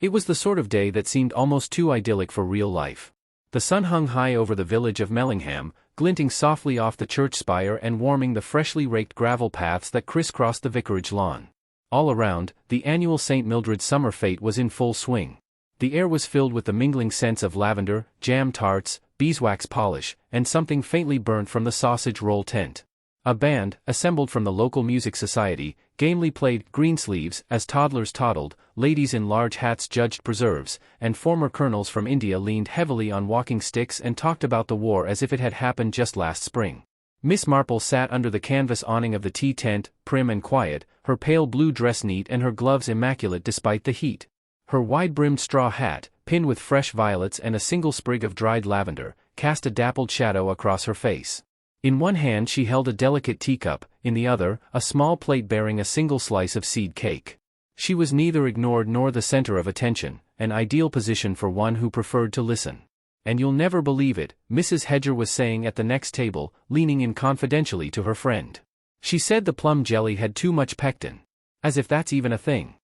It was the sort of day that seemed almost too idyllic for real life. The sun hung high over the village of Mellingham, glinting softly off the church spire and warming the freshly raked gravel paths that crisscrossed the vicarage lawn. All around, the annual St. Mildred's summer fete was in full swing. The air was filled with the mingling scents of lavender, jam tarts, beeswax polish, and something faintly burnt from the sausage roll tent. A band, assembled from the local music society, gamely played Greensleeves as toddlers toddled, ladies in large hats judged preserves, and former colonels from India leaned heavily on walking sticks and talked about the war as if it had happened just last spring. Miss Marple sat under the canvas awning of the tea tent, prim and quiet, her pale blue dress neat and her gloves immaculate despite the heat. Her wide-brimmed straw hat, pinned with fresh violets and a single sprig of dried lavender, cast a dappled shadow across her face. In one hand she held a delicate teacup, in the other, a small plate bearing a single slice of seed cake. She was neither ignored nor the center of attention, an ideal position for one who preferred to listen. "And you'll never believe it," Mrs. Hedger was saying at the next table, leaning in confidentially to her friend. "She said the plum jelly had too much pectin. As if that's even a thing."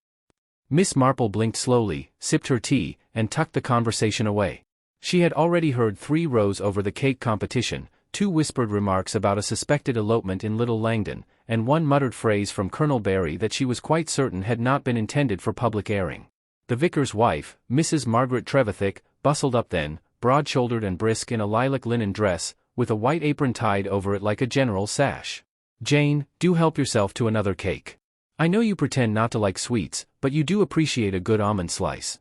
Miss Marple blinked slowly, sipped her tea, and tucked the conversation away. She had already heard 3 rows over the cake competition, 2 whispered remarks about a suspected elopement in Little Langdon, and 1 muttered phrase from Colonel Barry that she was quite certain had not been intended for public airing. The vicar's wife, Mrs. Margaret Trevithick, bustled up then, broad-shouldered and brisk in a lilac linen dress, with a white apron tied over it like a general's sash. "Jane, do help yourself to another cake. I know you pretend not to like sweets, but you do appreciate a good almond slice."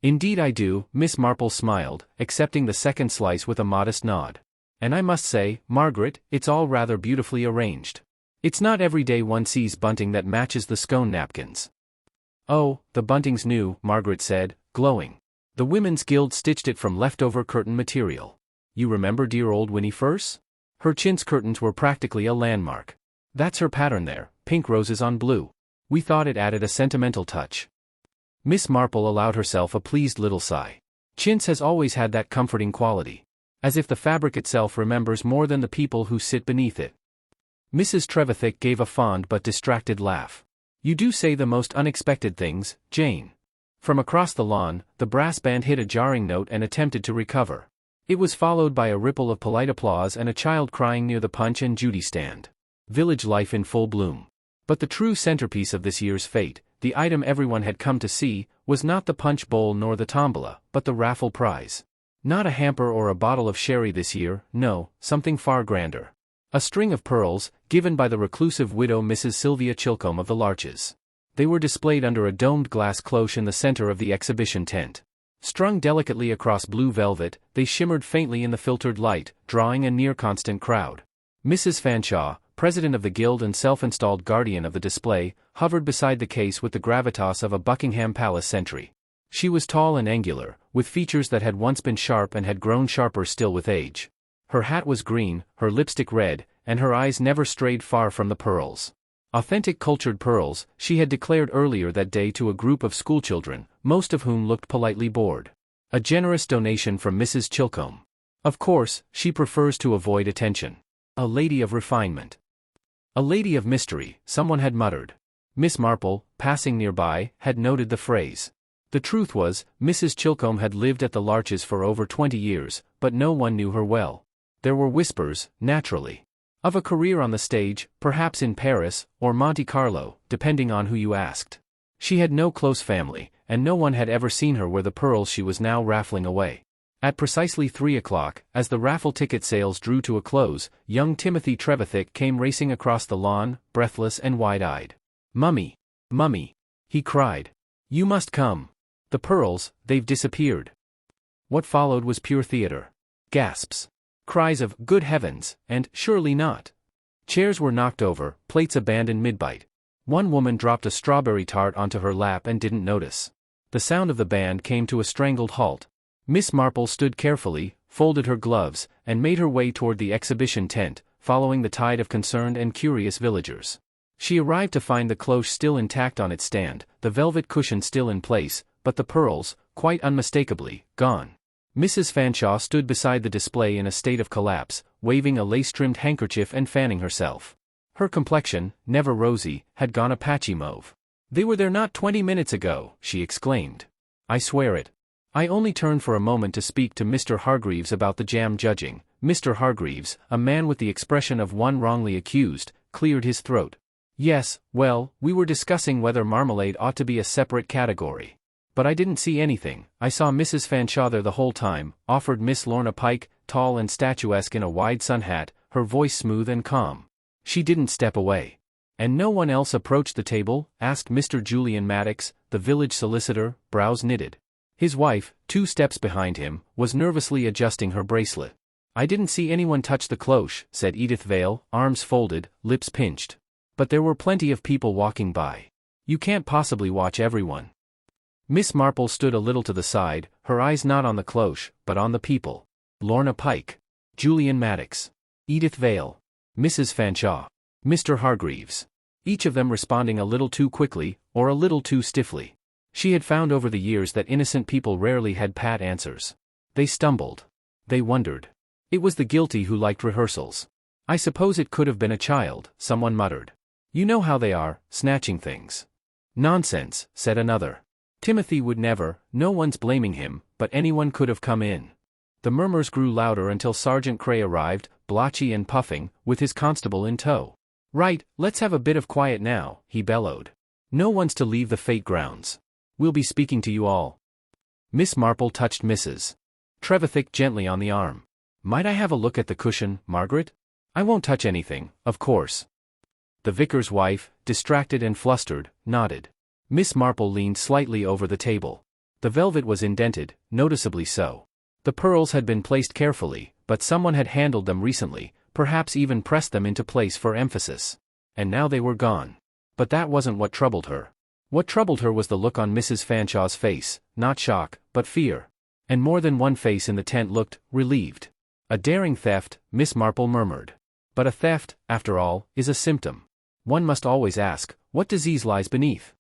"Indeed I do," Miss Marple smiled, accepting the second slice with a modest nod. "And I must say, Margaret, it's all rather beautifully arranged. It's not every day one sees bunting that matches the scone napkins." "Oh, the bunting's new," Margaret said, glowing. "The Women's Guild stitched it from leftover curtain material. You remember dear old Winnie Furse? Her chintz curtains were practically a landmark. That's her pattern there, pink roses on blue. We thought it added a sentimental touch." Miss Marple allowed herself a pleased little sigh. Chintz has always had that comforting quality. As if the fabric itself remembers more than the people who sit beneath it. Mrs. Trevithick gave a fond but distracted laugh. "You do say the most unexpected things, Jane." From across the lawn, the brass band hit a jarring note and attempted to recover. It was followed by a ripple of polite applause and a child crying near the Punch and Judy stand. Village life in full bloom. But the true centerpiece of this year's fete, the item everyone had come to see, was not the punch bowl nor the tombola, but the raffle prize. Not a hamper or a bottle of sherry this year, no, something far grander. A string of pearls, given by the reclusive widow Mrs. Sylvia Chilcombe of the Larches. They were displayed under a domed glass cloche in the center of the exhibition tent. Strung delicately across blue velvet, they shimmered faintly in the filtered light, drawing a near-constant crowd. Mrs. Fanshawe, president of the guild and self-installed guardian of the display, hovered beside the case with the gravitas of a Buckingham Palace sentry. She was tall and angular, with features that had once been sharp and had grown sharper still with age. Her hat was green, her lipstick red, and her eyes never strayed far from the pearls. Authentic cultured pearls, she had declared earlier that day to a group of schoolchildren, most of whom looked politely bored. A generous donation from Mrs. Chilcombe. Of course, she prefers to avoid attention. A lady of refinement. A lady of mystery, someone had muttered. Miss Marple, passing nearby, had noted the phrase. The truth was, Mrs. Chilcombe had lived at the Larches for over 20 years, but no one knew her well. There were whispers, naturally. Of a career on the stage, perhaps in Paris, or Monte Carlo, depending on who you asked. She had no close family, and no one had ever seen her wear the pearls she was now raffling away. At precisely 3 o'clock, as the raffle ticket sales drew to a close, young Timothy Trevithick came racing across the lawn, breathless and wide-eyed. "Mummy! Mummy!" he cried. "You must come. The pearls, they've disappeared." What followed was pure theater. Gasps. Cries of, "Good heavens," and, "Surely not." Chairs were knocked over, plates abandoned mid-bite. One woman dropped a strawberry tart onto her lap and didn't notice. The sound of the band came to a strangled halt. Miss Marple stood carefully, folded her gloves, and made her way toward the exhibition tent, following the tide of concerned and curious villagers. She arrived to find the cloche still intact on its stand, the velvet cushion still in place, but the pearls, quite unmistakably, gone. Mrs. Fanshawe stood beside the display in a state of collapse, waving a lace-trimmed handkerchief and fanning herself. Her complexion, never rosy, had gone a patchy mauve. "They were there not 20 minutes ago," she exclaimed. I swear it. I only turned for a moment to speak to Mr. Hargreaves about the jam judging. Mr. Hargreaves, a man with the expression of one wrongly accused, cleared his throat. Yes, well, we were discussing whether marmalade ought to be a separate category. But I didn't see anything. I saw Mrs. Fanshawe there the whole time, offered Miss Lorna Pike, tall and statuesque in a wide sun hat, her voice smooth and calm. She didn't step away. And no one else approached the table? Asked Mr. Julian Maddox, the village solicitor, brows knitted. His wife, 2 steps behind him, was nervously adjusting her bracelet. I didn't see anyone touch the cloche, said Edith Vale, arms folded, lips pinched. But there were plenty of people walking by. You can't possibly watch everyone. Miss Marple stood a little to the side, her eyes not on the cloche, but on the people. Lorna Pike. Julian Maddox. Edith Vale. Mrs. Fanshawe. Mr. Hargreaves. Each of them responding a little too quickly, or a little too stiffly. She had found over the years that innocent people rarely had pat answers. They stumbled. They wondered. It was the guilty who liked rehearsals. I suppose it could have been a child, someone muttered. You know how they are, snatching things. Nonsense, said another. Timothy would never, no one's blaming him, but anyone could have come in. The murmurs grew louder until Sergeant Cray arrived, blotchy and puffing, with his constable in tow. Right, let's have a bit of quiet now, he bellowed. No one's to leave the fete grounds. We'll be speaking to you all. Miss Marple touched Mrs. Trevithick gently on the arm. Might I have a look at the cushion, Margaret? I won't touch anything, of course. The vicar's wife, distracted and flustered, nodded. Miss Marple leaned slightly over the table. The velvet was indented, noticeably so. The pearls had been placed carefully, but someone had handled them recently, perhaps even pressed them into place for emphasis. And now they were gone. But that wasn't what troubled her. What troubled her was the look on Mrs. Fanshawe's face, not shock, but fear. And more than one face in the tent looked relieved. A daring theft, Miss Marple murmured. But a theft, after all, is a symptom. One must always ask, what disease lies beneath?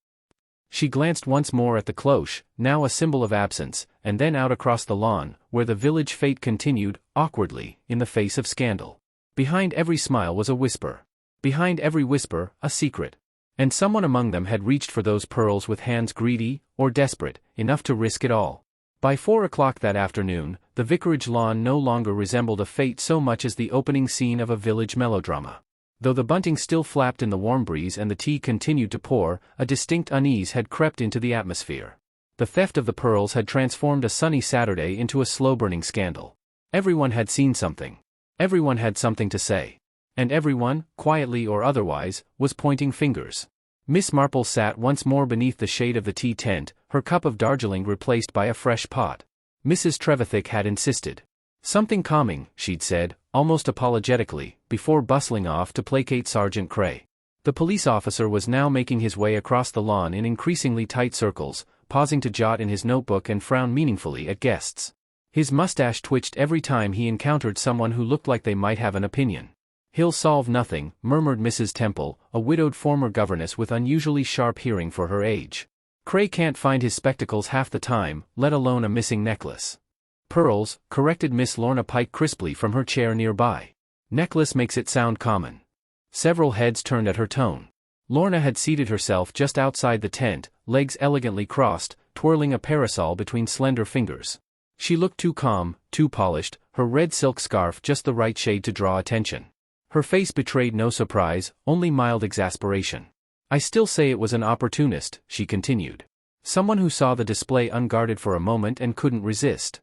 She glanced once more at the cloche, now a symbol of absence, and then out across the lawn, where the village fete continued, awkwardly, in the face of scandal. Behind every smile was a whisper. Behind every whisper, a secret. And someone among them had reached for those pearls with hands greedy, or desperate, enough to risk it all. By 4 o'clock that afternoon, the vicarage lawn no longer resembled a fete so much as the opening scene of a village melodrama. Though the bunting still flapped in the warm breeze and the tea continued to pour, a distinct unease had crept into the atmosphere. The theft of the pearls had transformed a sunny Saturday into a slow-burning scandal. Everyone had seen something. Everyone had something to say. And everyone, quietly or otherwise, was pointing fingers. Miss Marple sat once more beneath the shade of the tea tent, her cup of Darjeeling replaced by a fresh pot. Mrs. Trevithick had insisted. Something calming, she'd said, almost apologetically, before bustling off to placate Sergeant Cray. The police officer was now making his way across the lawn in increasingly tight circles, pausing to jot in his notebook and frown meaningfully at guests. His mustache twitched every time he encountered someone who looked like they might have an opinion. He'll solve nothing, murmured Mrs. Temple, a widowed former governess with unusually sharp hearing for her age. Cray can't find his spectacles half the time, let alone a missing necklace. Pearls, corrected Miss Lorna Pike crisply from her chair nearby. Necklace makes it sound common. Several heads turned at her tone. Lorna had seated herself just outside the tent, legs elegantly crossed, twirling a parasol between slender fingers. She looked too calm, too polished, her red silk scarf just the right shade to draw attention. Her face betrayed no surprise, only mild exasperation. I still say it was an opportunist, she continued. Someone who saw the display unguarded for a moment and couldn't resist.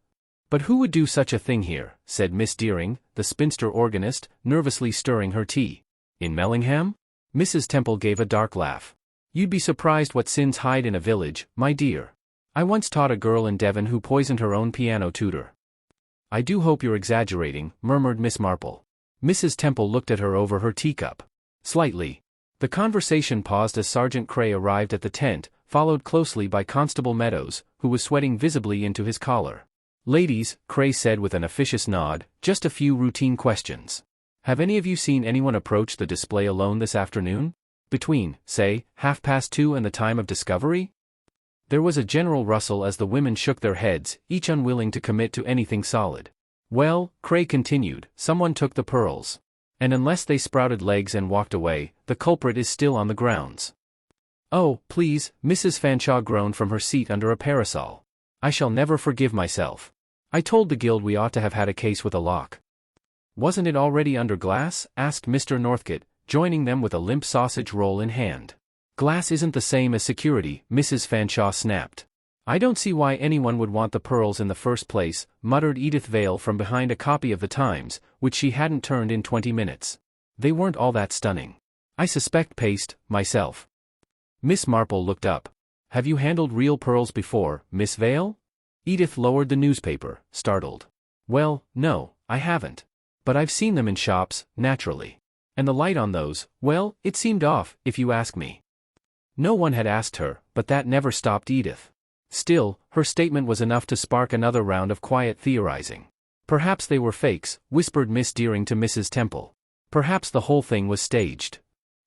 But who would do such a thing here, said Miss Deering, the spinster organist, nervously stirring her tea. In Mellingham? Mrs. Temple gave a dark laugh. You'd be surprised what sins hide in a village, my dear. I once taught a girl in Devon who poisoned her own piano tutor. I do hope you're exaggerating, murmured Miss Marple. Mrs. Temple looked at her over her teacup. Slightly. The conversation paused as Sergeant Cray arrived at the tent, followed closely by Constable Meadows, who was sweating visibly into his collar. Ladies, Cray said with an officious nod, just a few routine questions. Have any of you seen anyone approach the display alone this afternoon? Between, say, 2:30 and the time of discovery? There was a general rustle as the women shook their heads, each unwilling to commit to anything solid. Well, Cray continued, someone took the pearls. And unless they sprouted legs and walked away, the culprit is still on the grounds. Oh, please, Mrs. Fanshawe groaned from her seat under a parasol. I shall never forgive myself. I told the guild we ought to have had a case with a lock. Wasn't it already under glass? Asked Mr. Northcote, joining them with a limp sausage roll in hand. Glass isn't the same as security, Mrs. Fanshawe snapped. I don't see why anyone would want the pearls in the first place, muttered Edith Vale from behind a copy of the Times, which she hadn't turned in 20 minutes. They weren't all that stunning. I suspect paste, myself. Miss Marple looked up. Have you handled real pearls before, Miss Vale? Edith lowered the newspaper, startled. Well, no, I haven't. But I've seen them in shops, naturally. And the light on those, well, it seemed off, if you ask me. No one had asked her, but that never stopped Edith. Still, her statement was enough to spark another round of quiet theorizing. Perhaps they were fakes, whispered Miss Deering to Mrs. Temple. Perhaps the whole thing was staged.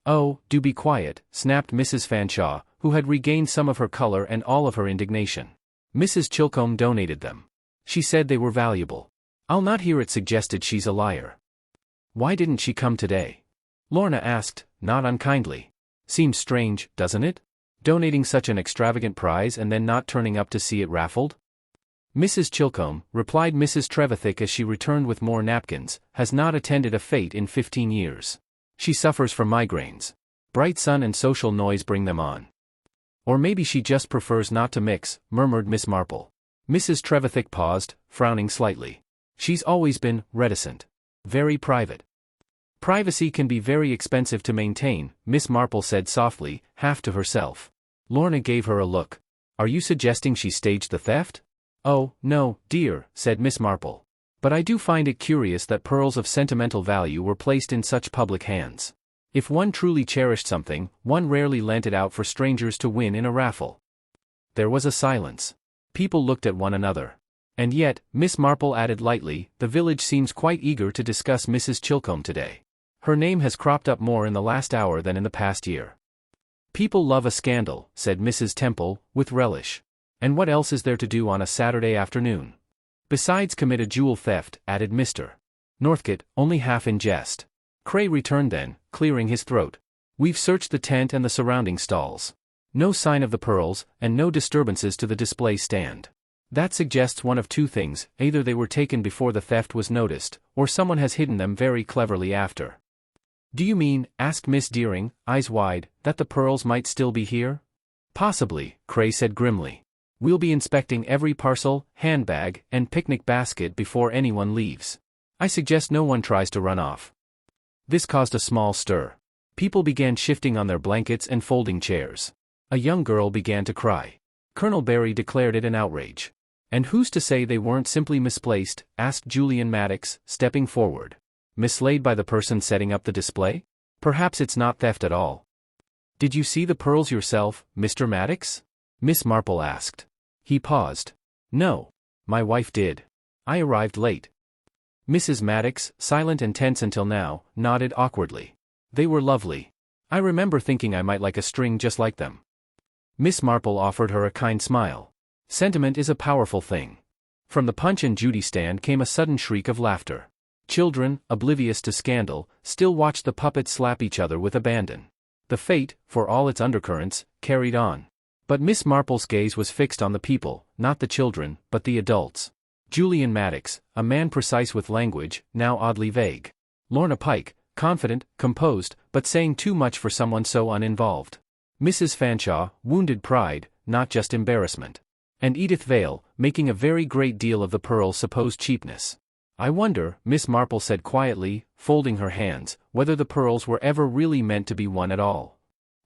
Oh, do be quiet, snapped Mrs. Fanshawe, who had regained some of her color and all of her indignation. Mrs. Chilcombe donated them. She said they were valuable. I'll not hear it suggested she's a liar. Why didn't she come today? Lorna asked, not unkindly. Seems strange, doesn't it? Donating such an extravagant prize and then not turning up to see it raffled? Mrs. Chilcombe, replied Mrs. Trevithick as she returned with more napkins, has not attended a fete in 15 years. She suffers from migraines. Bright sun and social noise bring them on. Or maybe she just prefers not to mix, murmured Miss Marple. Mrs. Trevithick paused, frowning slightly. She's always been reticent. Very private. Privacy can be very expensive to maintain, Miss Marple said softly, half to herself. Lorna gave her a look. Are you suggesting she staged the theft? Oh, no, dear, said Miss Marple. But I do find it curious that pearls of sentimental value were placed in such public hands. If one truly cherished something, one rarely lent it out for strangers to win in a raffle. There was a silence. People looked at one another. And yet, Miss Marple added lightly, the village seems quite eager to discuss Mrs. Chilcombe today. Her name has cropped up more in the last hour than in the past year. People love a scandal, said Mrs. Temple, with relish. And what else is there to do on a Saturday afternoon? Besides commit a jewel theft, added Mr. Northcote, only half in jest. Cray returned then, clearing his throat. We've searched the tent and the surrounding stalls. No sign of the pearls, and no disturbances to the display stand. That suggests one of two things, either they were taken before the theft was noticed, or someone has hidden them very cleverly after. Do you mean, asked Miss Deering, eyes wide, that the pearls might still be here? Possibly, Cray said grimly. We'll be inspecting every parcel, handbag, and picnic basket before anyone leaves. I suggest no one tries to run off. This caused a small stir. People began shifting on their blankets and folding chairs. A young girl began to cry. Colonel Barry declared it an outrage. And who's to say they weren't simply misplaced, asked Julian Maddox, stepping forward. Mislaid by the person setting up the display? Perhaps it's not theft at all. Did you see the pearls yourself, Mr. Maddox? Miss Marple asked. He paused. No. My wife did. I arrived late. Mrs. Maddox, silent and tense until now, nodded awkwardly. They were lovely. I remember thinking I might like a string just like them. Miss Marple offered her a kind smile. Sentiment is a powerful thing. From the Punch and Judy stand came a sudden shriek of laughter. Children, oblivious to scandal, still watched the puppets slap each other with abandon. The fete, for all its undercurrents, carried on. But Miss Marple's gaze was fixed on the people, not the children, but the adults. Julian Maddox, a man precise with language, now oddly vague. Lorna Pike, confident, composed, but saying too much for someone so uninvolved. Mrs. Fanshawe, wounded pride, not just embarrassment. And Edith Vale, making a very great deal of the pearl's supposed cheapness. I wonder, Miss Marple said quietly, folding her hands, whether the pearls were ever really meant to be won at all.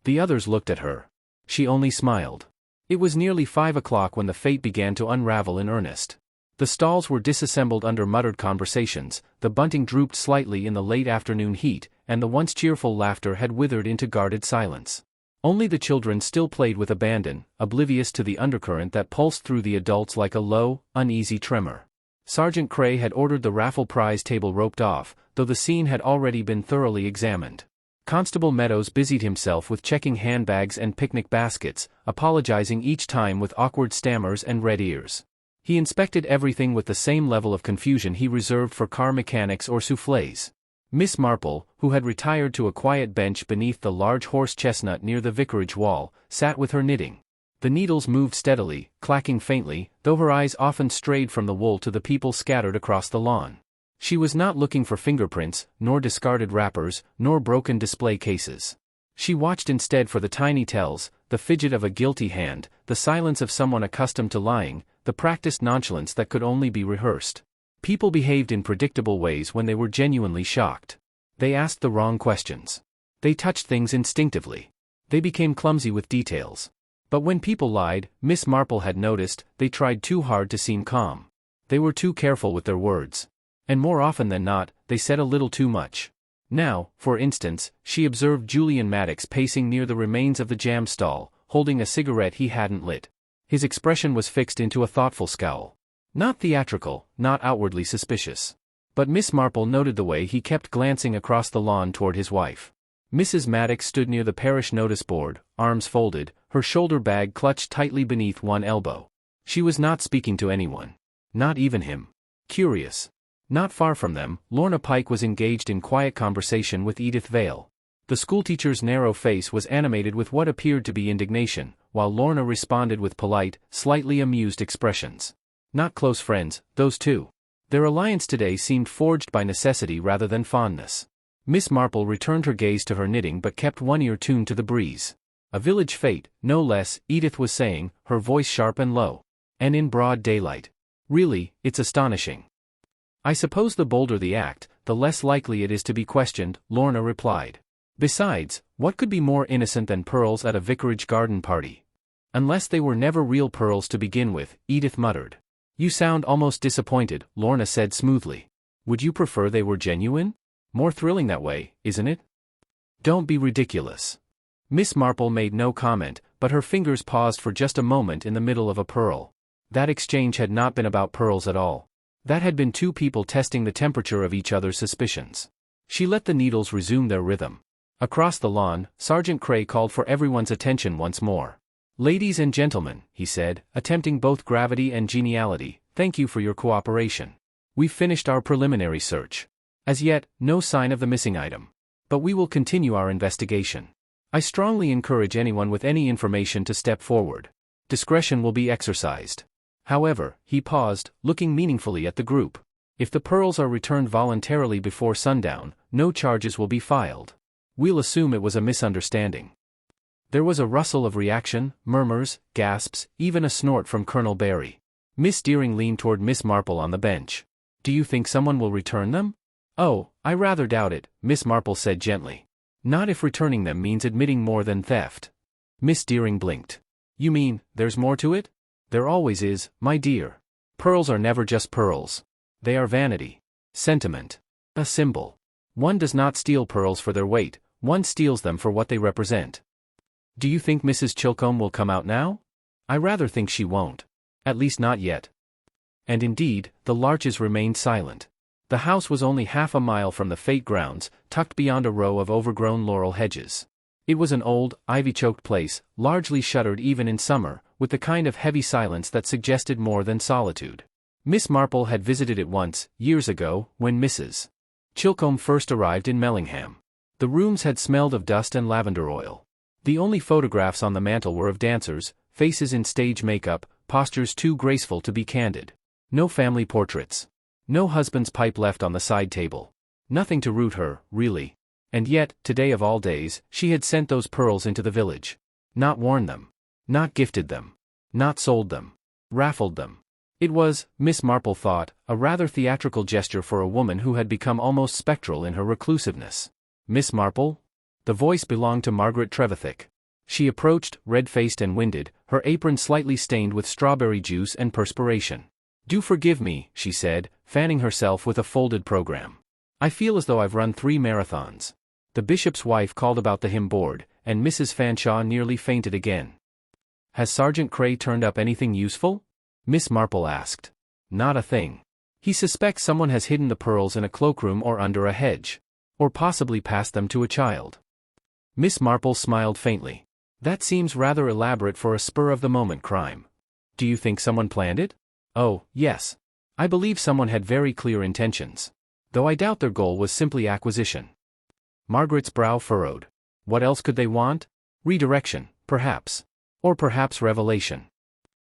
The others looked at her. She only smiled. It was nearly 5 o'clock when the fete began to unravel in earnest. The stalls were disassembled under muttered conversations, the bunting drooped slightly in the late afternoon heat, and the once cheerful laughter had withered into guarded silence. Only the children still played with abandon, oblivious to the undercurrent that pulsed through the adults like a low, uneasy tremor. Sergeant Cray had ordered the raffle prize table roped off, though the scene had already been thoroughly examined. Constable Meadows busied himself with checking handbags and picnic baskets, apologizing each time with awkward stammers and red ears. He inspected everything with the same level of confusion he reserved for car mechanics or soufflés. Miss Marple, who had retired to a quiet bench beneath the large horse chestnut near the vicarage wall, sat with her knitting. The needles moved steadily, clacking faintly, though her eyes often strayed from the wool to the people scattered across the lawn. She was not looking for fingerprints, nor discarded wrappers, nor broken display cases. She watched instead for the tiny tells, the fidget of a guilty hand, the silence of someone accustomed to lying, the practiced nonchalance that could only be rehearsed. People behaved in predictable ways when they were genuinely shocked. They asked the wrong questions. They touched things instinctively. They became clumsy with details. But when people lied, Miss Marple had noticed, they tried too hard to seem calm. They were too careful with their words. And more often than not, they said a little too much. Now, for instance, she observed Julian Maddox pacing near the remains of the jam stall, holding a cigarette he hadn't lit. His expression was fixed into a thoughtful scowl. Not theatrical, not outwardly suspicious. But Miss Marple noted the way he kept glancing across the lawn toward his wife. Mrs. Maddox stood near the parish notice board, arms folded, her shoulder bag clutched tightly beneath one elbow. She was not speaking to anyone. Not even him. Curious. Not far from them, Lorna Pike was engaged in quiet conversation with Edith Vale. The schoolteacher's narrow face was animated with what appeared to be indignation, while Lorna responded with polite, slightly amused expressions. Not close friends, those two. Their alliance today seemed forged by necessity rather than fondness. Miss Marple returned her gaze to her knitting but kept one ear tuned to the breeze. A village fete, no less, Edith was saying, her voice sharp and low. And in broad daylight. Really, it's astonishing. I suppose the bolder the act, the less likely it is to be questioned, Lorna replied. Besides, what could be more innocent than pearls at a vicarage garden party? Unless they were never real pearls to begin with, Edith muttered. You sound almost disappointed, Lorna said smoothly. Would you prefer they were genuine? More thrilling that way, isn't it? Don't be ridiculous. Miss Marple made no comment, but her fingers paused for just a moment in the middle of a pearl. That exchange had not been about pearls at all. That had been two people testing the temperature of each other's suspicions. She let the needles resume their rhythm. Across the lawn, Sergeant Cray called for everyone's attention once more. Ladies and gentlemen, he said, attempting both gravity and geniality, thank you for your cooperation. We've finished our preliminary search. As yet, no sign of the missing item. But we will continue our investigation. I strongly encourage anyone with any information to step forward. Discretion will be exercised. However, he paused, looking meaningfully at the group. If the pearls are returned voluntarily before sundown, no charges will be filed. We'll assume it was a misunderstanding. There was a rustle of reaction, murmurs, gasps, even a snort from Colonel Barry. Miss Deering leaned toward Miss Marple on the bench. Do you think someone will return them? Oh, I rather doubt it, Miss Marple said gently. Not if returning them means admitting more than theft. Miss Deering blinked. You mean, there's more to it? There always is, my dear. Pearls are never just pearls. They are vanity. Sentiment. A symbol. One does not steal pearls for their weight, one steals them for what they represent. Do you think Mrs. Chilcombe will come out now? I rather think she won't. At least not yet. And indeed, the larches remained silent. The house was only half a mile from the fete grounds, tucked beyond a row of overgrown laurel hedges. It was an old, ivy-choked place, largely shuttered even in summer, with the kind of heavy silence that suggested more than solitude. Miss Marple had visited it once, years ago, when Mrs. Chilcombe first arrived in Mellingham. The rooms had smelled of dust and lavender oil. The only photographs on the mantel were of dancers, faces in stage makeup, postures too graceful to be candid. No family portraits. No husband's pipe left on the side table. Nothing to root her, really. And yet, today of all days, she had sent those pearls into the village. Not worn them. Not gifted them. Not sold them. Raffled them. It was, Miss Marple thought, a rather theatrical gesture for a woman who had become almost spectral in her reclusiveness. Miss Marple? The voice belonged to Margaret Trevithick. She approached, red-faced and winded, her apron slightly stained with strawberry juice and perspiration. Do forgive me, she said, fanning herself with a folded program. I feel as though I've run 3 marathons. The bishop's wife called about the hymn board, and Mrs. Fanshawe nearly fainted again. Has Sergeant Cray turned up anything useful? Miss Marple asked. Not a thing. He suspects someone has hidden the pearls in a cloakroom or under a hedge. Or possibly passed them to a child. Miss Marple smiled faintly. That seems rather elaborate for a spur-of-the-moment crime. Do you think someone planned it? Oh, yes. I believe someone had very clear intentions. Though I doubt their goal was simply acquisition. Margaret's brow furrowed. What else could they want? Redirection, perhaps. Or perhaps revelation.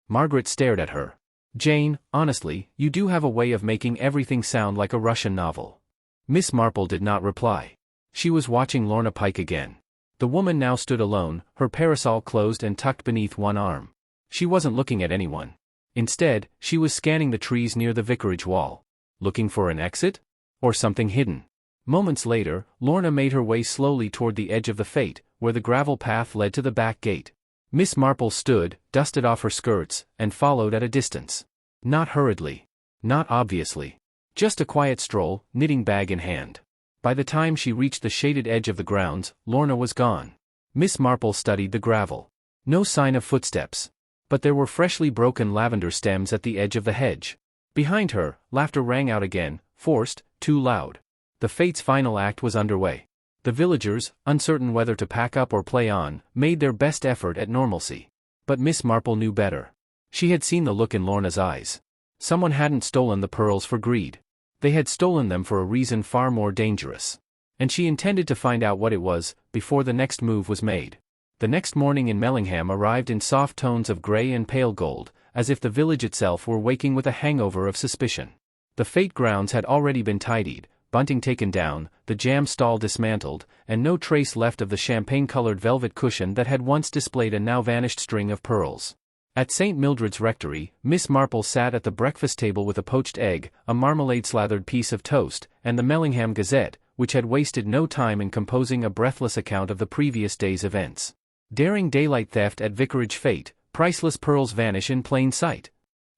Margaret stared at her. Jane, honestly, you do have a way of making everything sound like a Russian novel. Miss Marple did not reply. She was watching Lorna Pike again. The woman now stood alone, her parasol closed and tucked beneath one arm. She wasn't looking at anyone. Instead, she was scanning the trees near the vicarage wall. Looking for an exit? Or something hidden? Moments later, Lorna made her way slowly toward the edge of the fete, where the gravel path led to the back gate. Miss Marple stood, dusted off her skirts, and followed at a distance. Not hurriedly. Not obviously. Just a quiet stroll, knitting bag in hand. By the time she reached the shaded edge of the grounds, Lorna was gone. Miss Marple studied the gravel. No sign of footsteps. But there were freshly broken lavender stems at the edge of the hedge. Behind her, laughter rang out again, forced, too loud. The fate's final act was underway. The villagers, uncertain whether to pack up or play on, made their best effort at normalcy. But Miss Marple knew better. She had seen the look in Lorna's eyes. Someone hadn't stolen the pearls for greed. They had stolen them for a reason far more dangerous. And she intended to find out what it was, before the next move was made. The next morning in Mellingham arrived in soft tones of grey and pale gold, as if the village itself were waking with a hangover of suspicion. The fete grounds had already been tidied, bunting taken down, the jam stall dismantled, and no trace left of the champagne-colored velvet cushion that had once displayed a now-vanished string of pearls. At St. Mildred's rectory, Miss Marple sat at the breakfast table with a poached egg, a marmalade-slathered piece of toast, and the Mellingham Gazette, which had wasted no time in composing a breathless account of the previous day's events. Daring daylight theft at vicarage fete, priceless pearls vanish in plain sight.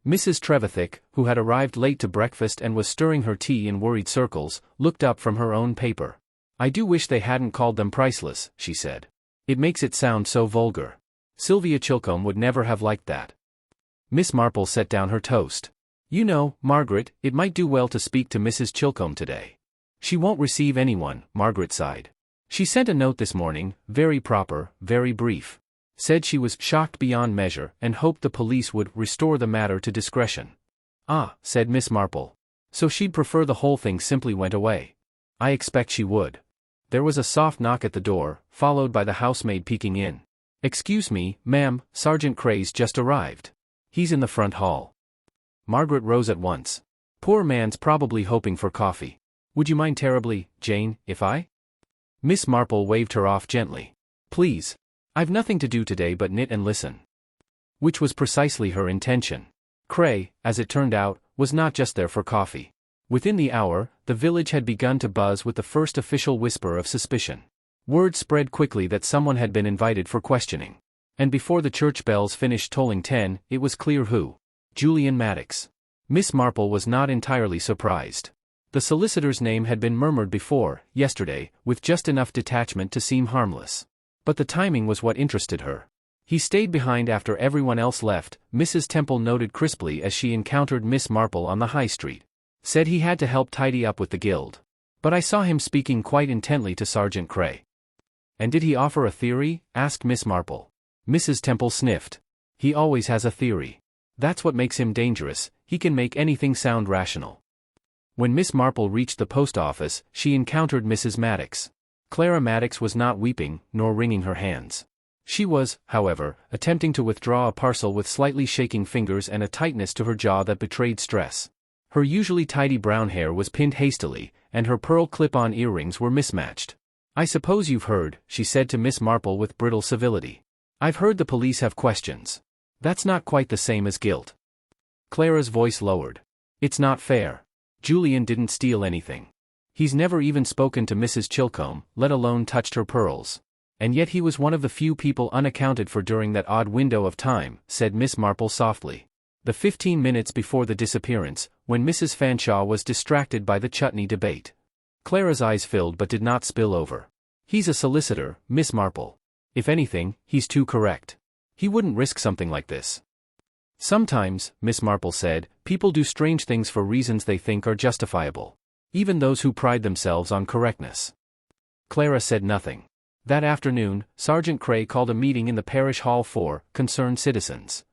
Mrs. Trevithick, who had arrived late to breakfast and was stirring her tea in worried circles, looked up from her own paper. "I do wish they hadn't called them priceless," she said. "It makes it sound so vulgar. Sylvia Chilcombe would never have liked that." Miss Marple set down her toast. "You know, Margaret, it might do well to speak to Mrs. Chilcombe today." "She won't receive anyone," Margaret sighed. "She sent a note this morning, very proper, very brief. Said she was shocked beyond measure and hoped the police would restore the matter to discretion." "Ah," said Miss Marple. "So she'd prefer the whole thing simply went away." "I expect she would." There was a soft knock at the door, followed by the housemaid peeking in. "Excuse me, ma'am, Sergeant Cray's just arrived. He's in the front hall." Margaret rose at once. "Poor man's probably hoping for coffee. Would you mind terribly, Jane, if I—" Miss Marple waved her off gently. "Please. I've nothing to do today but knit and listen." Which was precisely her intention. Cray, as it turned out, was not just there for coffee. Within the hour, the village had begun to buzz with the first official whisper of suspicion. Word spread quickly that someone had been invited for questioning. And before the church bells finished tolling 10, it was clear who. Julian Maddox. Miss Marple was not entirely surprised. The solicitor's name had been murmured before, yesterday, with just enough detachment to seem harmless. But the timing was what interested her. "He stayed behind after everyone else left," Mrs. Temple noted crisply as she encountered Miss Marple on the high street. "Said he had to help tidy up with the guild. But I saw him speaking quite intently to Sergeant Cray." "And did he offer a theory?" asked Miss Marple. Mrs. Temple sniffed. "He always has a theory. That's what makes him dangerous, he can make anything sound rational." When Miss Marple reached the post office, she encountered Mrs. Maddox. Clara Maddox was not weeping, nor wringing her hands. She was, however, attempting to withdraw a parcel with slightly shaking fingers and a tightness to her jaw that betrayed stress. Her usually tidy brown hair was pinned hastily, and her pearl clip-on earrings were mismatched. "I suppose you've heard," she said to Miss Marple with brittle civility. "I've heard the police have questions. That's not quite the same as guilt." Clara's voice lowered. "It's not fair. Julian didn't steal anything. He's never even spoken to Mrs. Chilcombe, let alone touched her pearls. And yet he was one of the few people unaccounted for during that odd window of time," said Miss Marple softly. "The 15 minutes before the disappearance, when Mrs. Fanshawe was distracted by the chutney debate." Clara's eyes filled but did not spill over. "He's a solicitor, Miss Marple. If anything, he's too correct. He wouldn't risk something like this." "Sometimes," Miss Marple said, "people do strange things for reasons they think are justifiable. Even those who pride themselves on correctness." Clara said nothing. That afternoon, Sergeant Cray called a meeting in the parish hall for concerned citizens.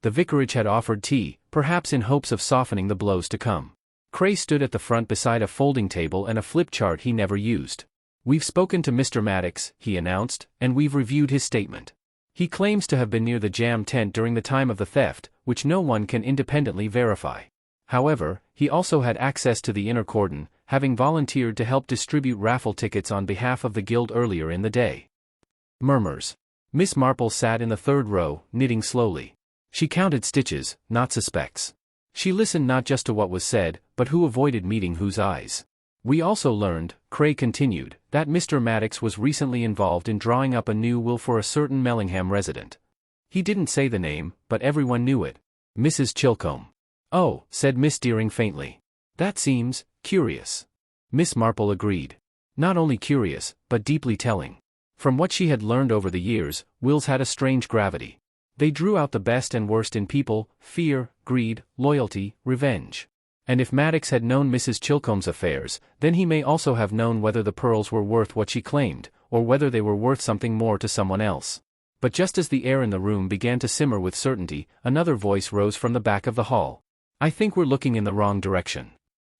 The vicarage had offered tea, perhaps in hopes of softening the blows to come. Cray stood at the front beside a folding table and a flip chart he never used. "We've spoken to Mr. Maddox," he announced, "and we've reviewed his statement. He claims to have been near the jam tent during the time of the theft, which no one can independently verify. However, he also had access to the inner cordon, having volunteered to help distribute raffle tickets on behalf of the guild earlier in the day. Murmurs. Miss Marple sat in the third row, knitting slowly. She counted stitches, not suspects. She listened not just to what was said, but who avoided meeting whose eyes. We also learned, Cray continued, that Mr. Maddox was recently involved in drawing up a new will for a certain Mellingham resident. He didn't say the name, but everyone knew it. Mrs. Chilcombe. Oh, said Miss Deering faintly. That seems curious. Miss Marple agreed. Not only curious, but deeply telling. From what she had learned over the years, wills had a strange gravity. They drew out the best and worst in people: fear, greed, loyalty, revenge. And if Maddox had known Mrs. Chilcombe's affairs, then he may also have known whether the pearls were worth what she claimed, or whether they were worth something more to someone else. But just as the air in the room began to simmer with certainty, another voice rose from the back of the hall. I think we're looking in the wrong direction.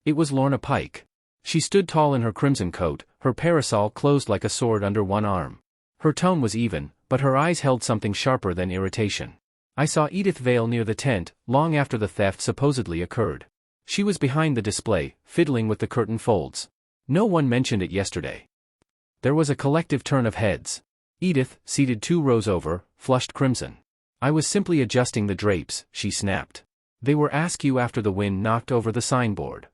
It was Lorna Pike. She stood tall in her crimson coat, her parasol closed like a sword under one arm. Her tone was even, but her eyes held something sharper than irritation. I saw Edith Vale near the tent, long after the theft supposedly occurred. She was behind the display, fiddling with the curtain folds. No one mentioned it yesterday. There was a collective turn of heads. Edith, seated 2 rows over, flushed crimson. I was simply adjusting the drapes, she snapped. They were askew after the wind knocked over the signboard.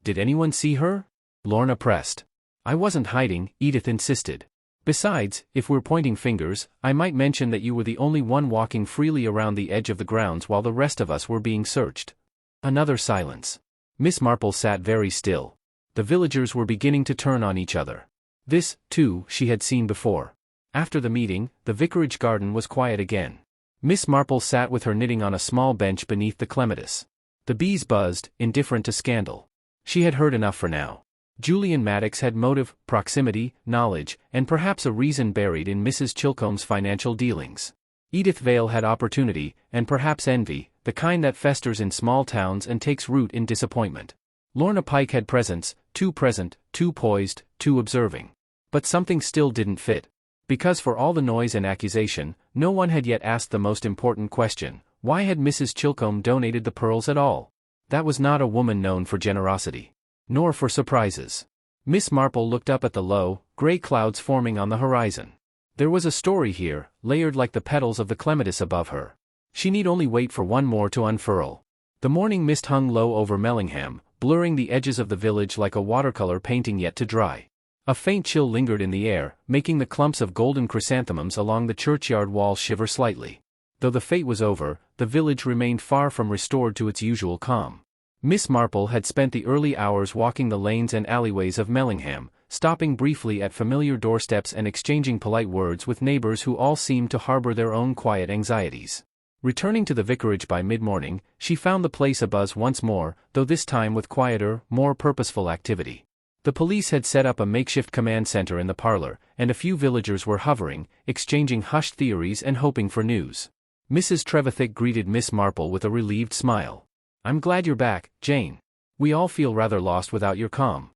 Did anyone see her? Lorna pressed. I wasn't hiding, Edith insisted. Besides, if we're pointing fingers, I might mention that you were the only one walking freely around the edge of the grounds while the rest of us were being searched. Another silence. Miss Marple sat very still. The villagers were beginning to turn on each other. This, too, she had seen before. After the meeting, the vicarage garden was quiet again. Miss Marple sat with her knitting on a small bench beneath the clematis. The bees buzzed, indifferent to scandal. She had heard enough for now. Julian Maddox had motive, proximity, knowledge, and perhaps a reason buried in Mrs. Chilcombe's financial dealings. Edith Vale had opportunity, and perhaps envy, the kind that festers in small towns and takes root in disappointment. Lorna Pike had presence, too present, too poised, too observing. But something still didn't fit. Because for all the noise and accusation, no one had yet asked the most important question: why had Mrs. Chilcombe donated the pearls at all? That was not a woman known for generosity. Nor for surprises. Miss Marple looked up at the low, gray clouds forming on the horizon. There was a story here, layered like the petals of the clematis above her. She need only wait for one more to unfurl. The morning mist hung low over Mellingham, blurring the edges of the village like a watercolor painting yet to dry. A faint chill lingered in the air, making the clumps of golden chrysanthemums along the churchyard wall shiver slightly. Though the fete was over, the village remained far from restored to its usual calm. Miss Marple had spent the early hours walking the lanes and alleyways of Mellingham, stopping briefly at familiar doorsteps and exchanging polite words with neighbors who all seemed to harbor their own quiet anxieties. Returning to the vicarage by mid-morning, she found the place abuzz once more, though this time with quieter, more purposeful activity. The police had set up a makeshift command center in the parlor, and a few villagers were hovering, exchanging hushed theories and hoping for news. Mrs. Trevithick greeted Miss Marple with a relieved smile. I'm glad you're back, Jane. We all feel rather lost without your calm.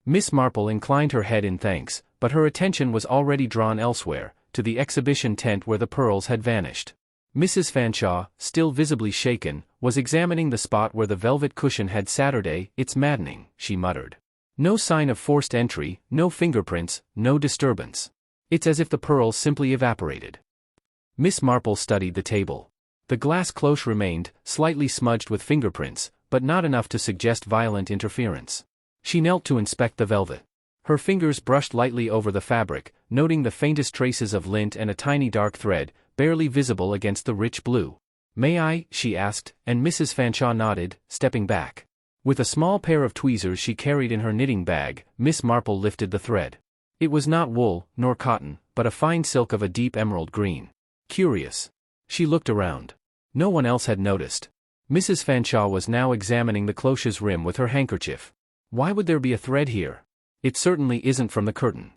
Miss Marple inclined her head in thanks, but her attention was already drawn elsewhere, to the exhibition tent where the pearls had vanished. Mrs. Fanshawe, still visibly shaken, was examining the spot where the velvet cushion had Saturday. It's maddening, she muttered. No sign of forced entry, no fingerprints, no disturbance. It's as if the pearls simply evaporated. Miss Marple studied the table. The glass cloche remained, slightly smudged with fingerprints, but not enough to suggest violent interference. She knelt to inspect the velvet. Her fingers brushed lightly over the fabric, noting the faintest traces of lint and a tiny dark thread, barely visible against the rich blue. May I? She asked, and Mrs. Fanshawe nodded, stepping back. With a small pair of tweezers she carried in her knitting bag, Miss Marple lifted the thread. It was not wool, nor cotton, but a fine silk of a deep emerald green. Curious. She looked around. No one else had noticed. Mrs. Fanshawe was now examining the cloche's rim with her handkerchief. Why would there be a thread here? It certainly isn't from the curtain.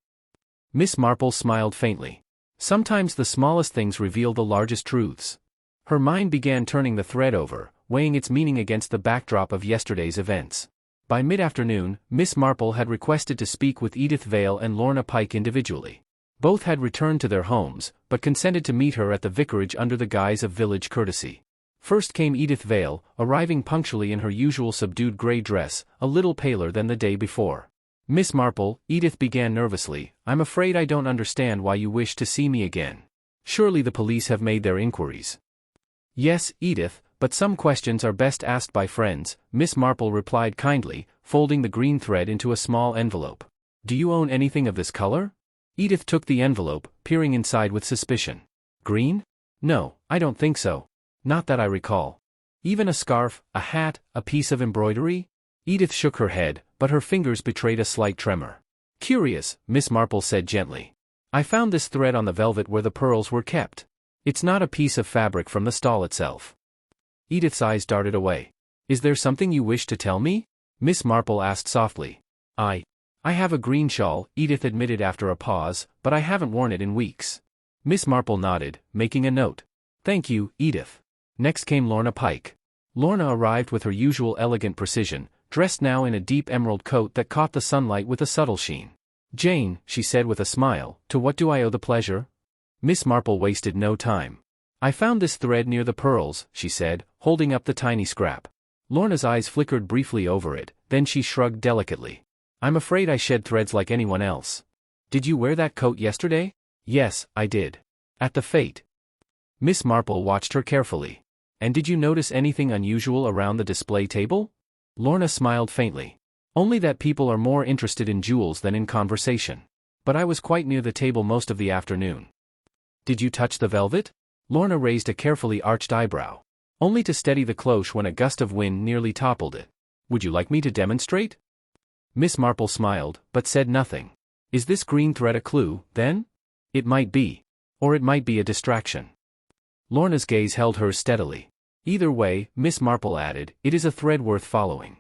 Miss Marple smiled faintly. Sometimes the smallest things reveal the largest truths. Her mind began turning the thread over, weighing its meaning against the backdrop of yesterday's events. By mid-afternoon, Miss Marple had requested to speak with Edith Vale and Lorna Pike individually. Both had returned to their homes, but consented to meet her at the vicarage under the guise of village courtesy. First came Edith Vale, arriving punctually in her usual subdued grey dress, a little paler than the day before. "Miss Marple," Edith began nervously, "I'm afraid I don't understand why you wish to see me again. Surely the police have made their inquiries." "Yes, Edith, but some questions are best asked by friends," Miss Marple replied kindly, folding the green thread into a small envelope. "Do you own anything of this color?" Edith took the envelope, peering inside with suspicion. "Green? No, I don't think so. Not that I recall. Even a scarf, a hat, a piece of embroidery?" Edith shook her head, but her fingers betrayed a slight tremor. "Curious," Miss Marple said gently. "I found this thread on the velvet where the pearls were kept. It's not a piece of fabric from the stall itself." Edith's eyes darted away. "Is there something you wish to tell me?" Miss Marple asked softly. I have a green shawl," Edith admitted after a pause, "but I haven't worn it in weeks." Miss Marple nodded, making a note. "Thank you, Edith." Next came Lorna Pike. Lorna arrived with her usual elegant precision, dressed now in a deep emerald coat that caught the sunlight with a subtle sheen. "Jane," she said with a smile, "to what do I owe the pleasure?" Miss Marple wasted no time. "I found this thread near the pearls," she said, holding up the tiny scrap. Lorna's eyes flickered briefly over it, then she shrugged delicately. "I'm afraid I shed threads like anyone else." "Did you wear that coat yesterday?" "Yes, I did. At the fete." Miss Marple watched her carefully. "And did you notice anything unusual around the display table?" Lorna smiled faintly. "Only that people are more interested in jewels than in conversation. But I was quite near the table most of the afternoon." "Did you touch the velvet?" Lorna raised a carefully arched eyebrow. "Only to steady the cloche when a gust of wind nearly toppled it. Would you like me to demonstrate?" Miss Marple smiled, but said nothing. "Is this green thread a clue, then?" "It might be. Or it might be a distraction." Lorna's gaze held hers steadily. "Either way," Miss Marple added, "it is a thread worth following."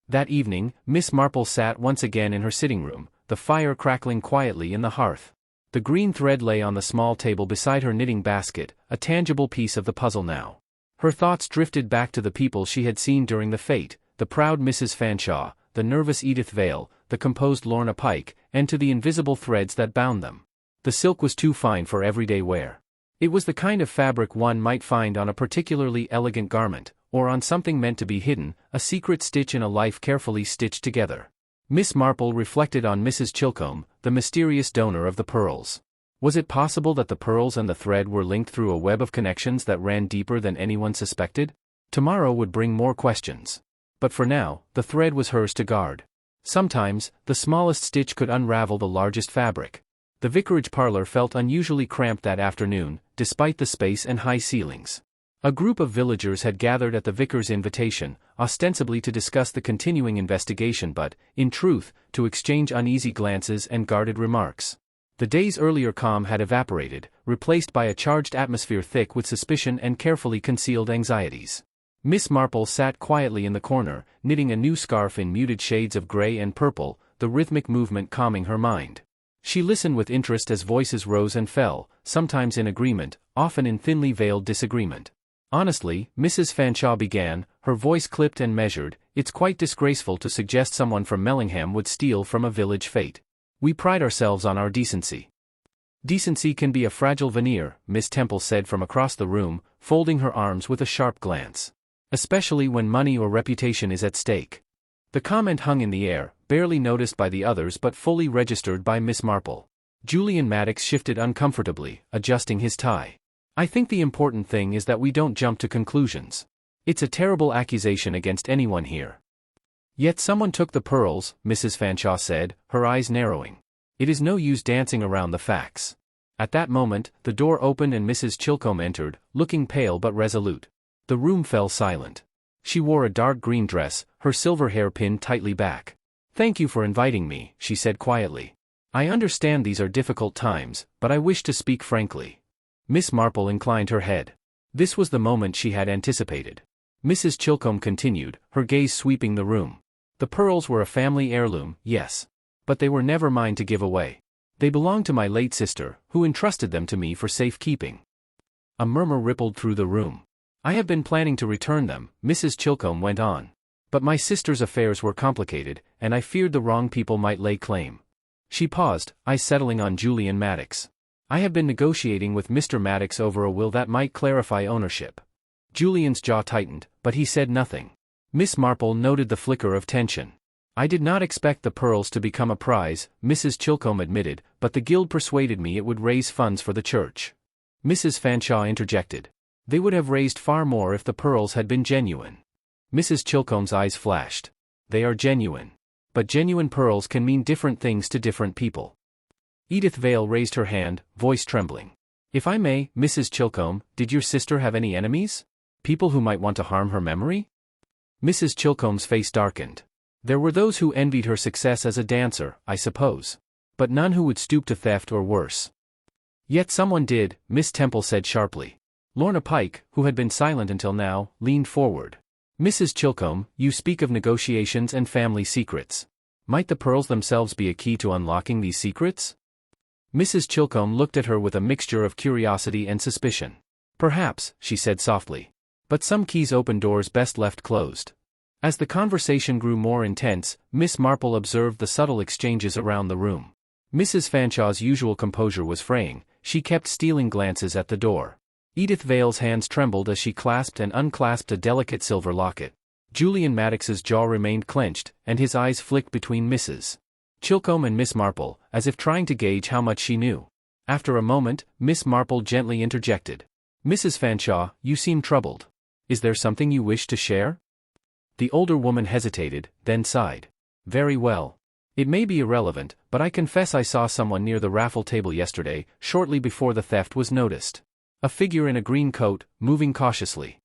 That evening, Miss Marple sat once again in her sitting room, the fire crackling quietly in the hearth. The green thread lay on the small table beside her knitting basket, a tangible piece of the puzzle now. Her thoughts drifted back to the people she had seen during the fete, the proud Mrs. Fanshawe, the nervous Edith Vale, the composed Lorna Pike, and to the invisible threads that bound them. The silk was too fine for everyday wear. It was the kind of fabric one might find on a particularly elegant garment, or on something meant to be hidden, a secret stitch in a life carefully stitched together. Miss Marple reflected on Mrs. Chilcombe, the mysterious donor of the pearls. Was it possible that the pearls and the thread were linked through a web of connections that ran deeper than anyone suspected? Tomorrow would bring more questions. But for now, the thread was hers to guard. Sometimes, the smallest stitch could unravel the largest fabric. The vicarage parlor felt unusually cramped that afternoon, despite the space and high ceilings. A group of villagers had gathered at the vicar's invitation, ostensibly to discuss the continuing investigation but, in truth, to exchange uneasy glances and guarded remarks. The day's earlier calm had evaporated, replaced by a charged atmosphere thick with suspicion and carefully concealed anxieties. Miss Marple sat quietly in the corner, knitting a new scarf in muted shades of gray and purple, the rhythmic movement calming her mind. She listened with interest as voices rose and fell, sometimes in agreement, often in thinly veiled disagreement. "Honestly," Mrs. Fanshawe began, her voice clipped and measured, "it's quite disgraceful to suggest someone from Mellingham would steal from a village fete. We pride ourselves on our decency." "Decency can be a fragile veneer," Miss Temple said from across the room, folding her arms with a sharp glance. "Especially when money or reputation is at stake." The comment hung in the air, barely noticed by the others but fully registered by Miss Marple. Julian Maddox shifted uncomfortably, adjusting his tie. "I think the important thing is that we don't jump to conclusions. It's a terrible accusation against anyone here." "Yet someone took the pearls," Mrs. Fanshawe said, her eyes narrowing. "It is no use dancing around the facts." At that moment, the door opened and Mrs. Chilcombe entered, looking pale but resolute. The room fell silent. She wore a dark green dress, her silver hair pinned tightly back. "Thank you for inviting me," she said quietly. "I understand these are difficult times, but I wish to speak frankly." Miss Marple inclined her head. This was the moment she had anticipated. Mrs. Chilcombe continued, her gaze sweeping the room. "The pearls were a family heirloom, yes. But they were never mine to give away. They belonged to my late sister, who entrusted them to me for safekeeping." A murmur rippled through the room. "I have been planning to return them," Mrs. Chilcombe went on. "But my sister's affairs were complicated, and I feared the wrong people might lay claim." She paused, eyes settling on Julian Maddox. I have been negotiating with Mr. Maddox over a will that might clarify ownership. Julian's jaw tightened, but he said nothing. Miss Marple noted the flicker of tension. I did not expect the pearls to become a prize, Mrs. Chilcombe admitted, but the guild persuaded me it would raise funds for the church. Mrs. Fanshawe interjected. They would have raised far more if the pearls had been genuine. Mrs. Chilcombe's eyes flashed. They are genuine. But genuine pearls can mean different things to different people. Edith Vale raised her hand, voice trembling. If I may, Mrs. Chilcombe, did your sister have any enemies? People who might want to harm her memory? Mrs. Chilcombe's face darkened. There were those who envied her success as a dancer, I suppose. But none who would stoop to theft or worse. Yet someone did, Miss Temple said sharply. Lorna Pike, who had been silent until now, leaned forward. Mrs. Chilcombe, you speak of negotiations and family secrets. Might the pearls themselves be a key to unlocking these secrets? Mrs. Chilcombe looked at her with a mixture of curiosity and suspicion. Perhaps, she said softly. But some keys open doors best left closed. As the conversation grew more intense, Miss Marple observed the subtle exchanges around the room. Mrs. Fanshawe's usual composure was fraying, she kept stealing glances at the door. Edith Vale's hands trembled as she clasped and unclasped a delicate silver locket. Julian Maddox's jaw remained clenched, and his eyes flicked between Mrs. Chilcombe and Miss Marple, as if trying to gauge how much she knew. After a moment, Miss Marple gently interjected. Mrs. Fanshawe, you seem troubled. Is there something you wish to share? The older woman hesitated, then sighed. Very well. It may be irrelevant, but I confess I saw someone near the raffle table yesterday, shortly before the theft was noticed. A figure in a green coat, moving cautiously.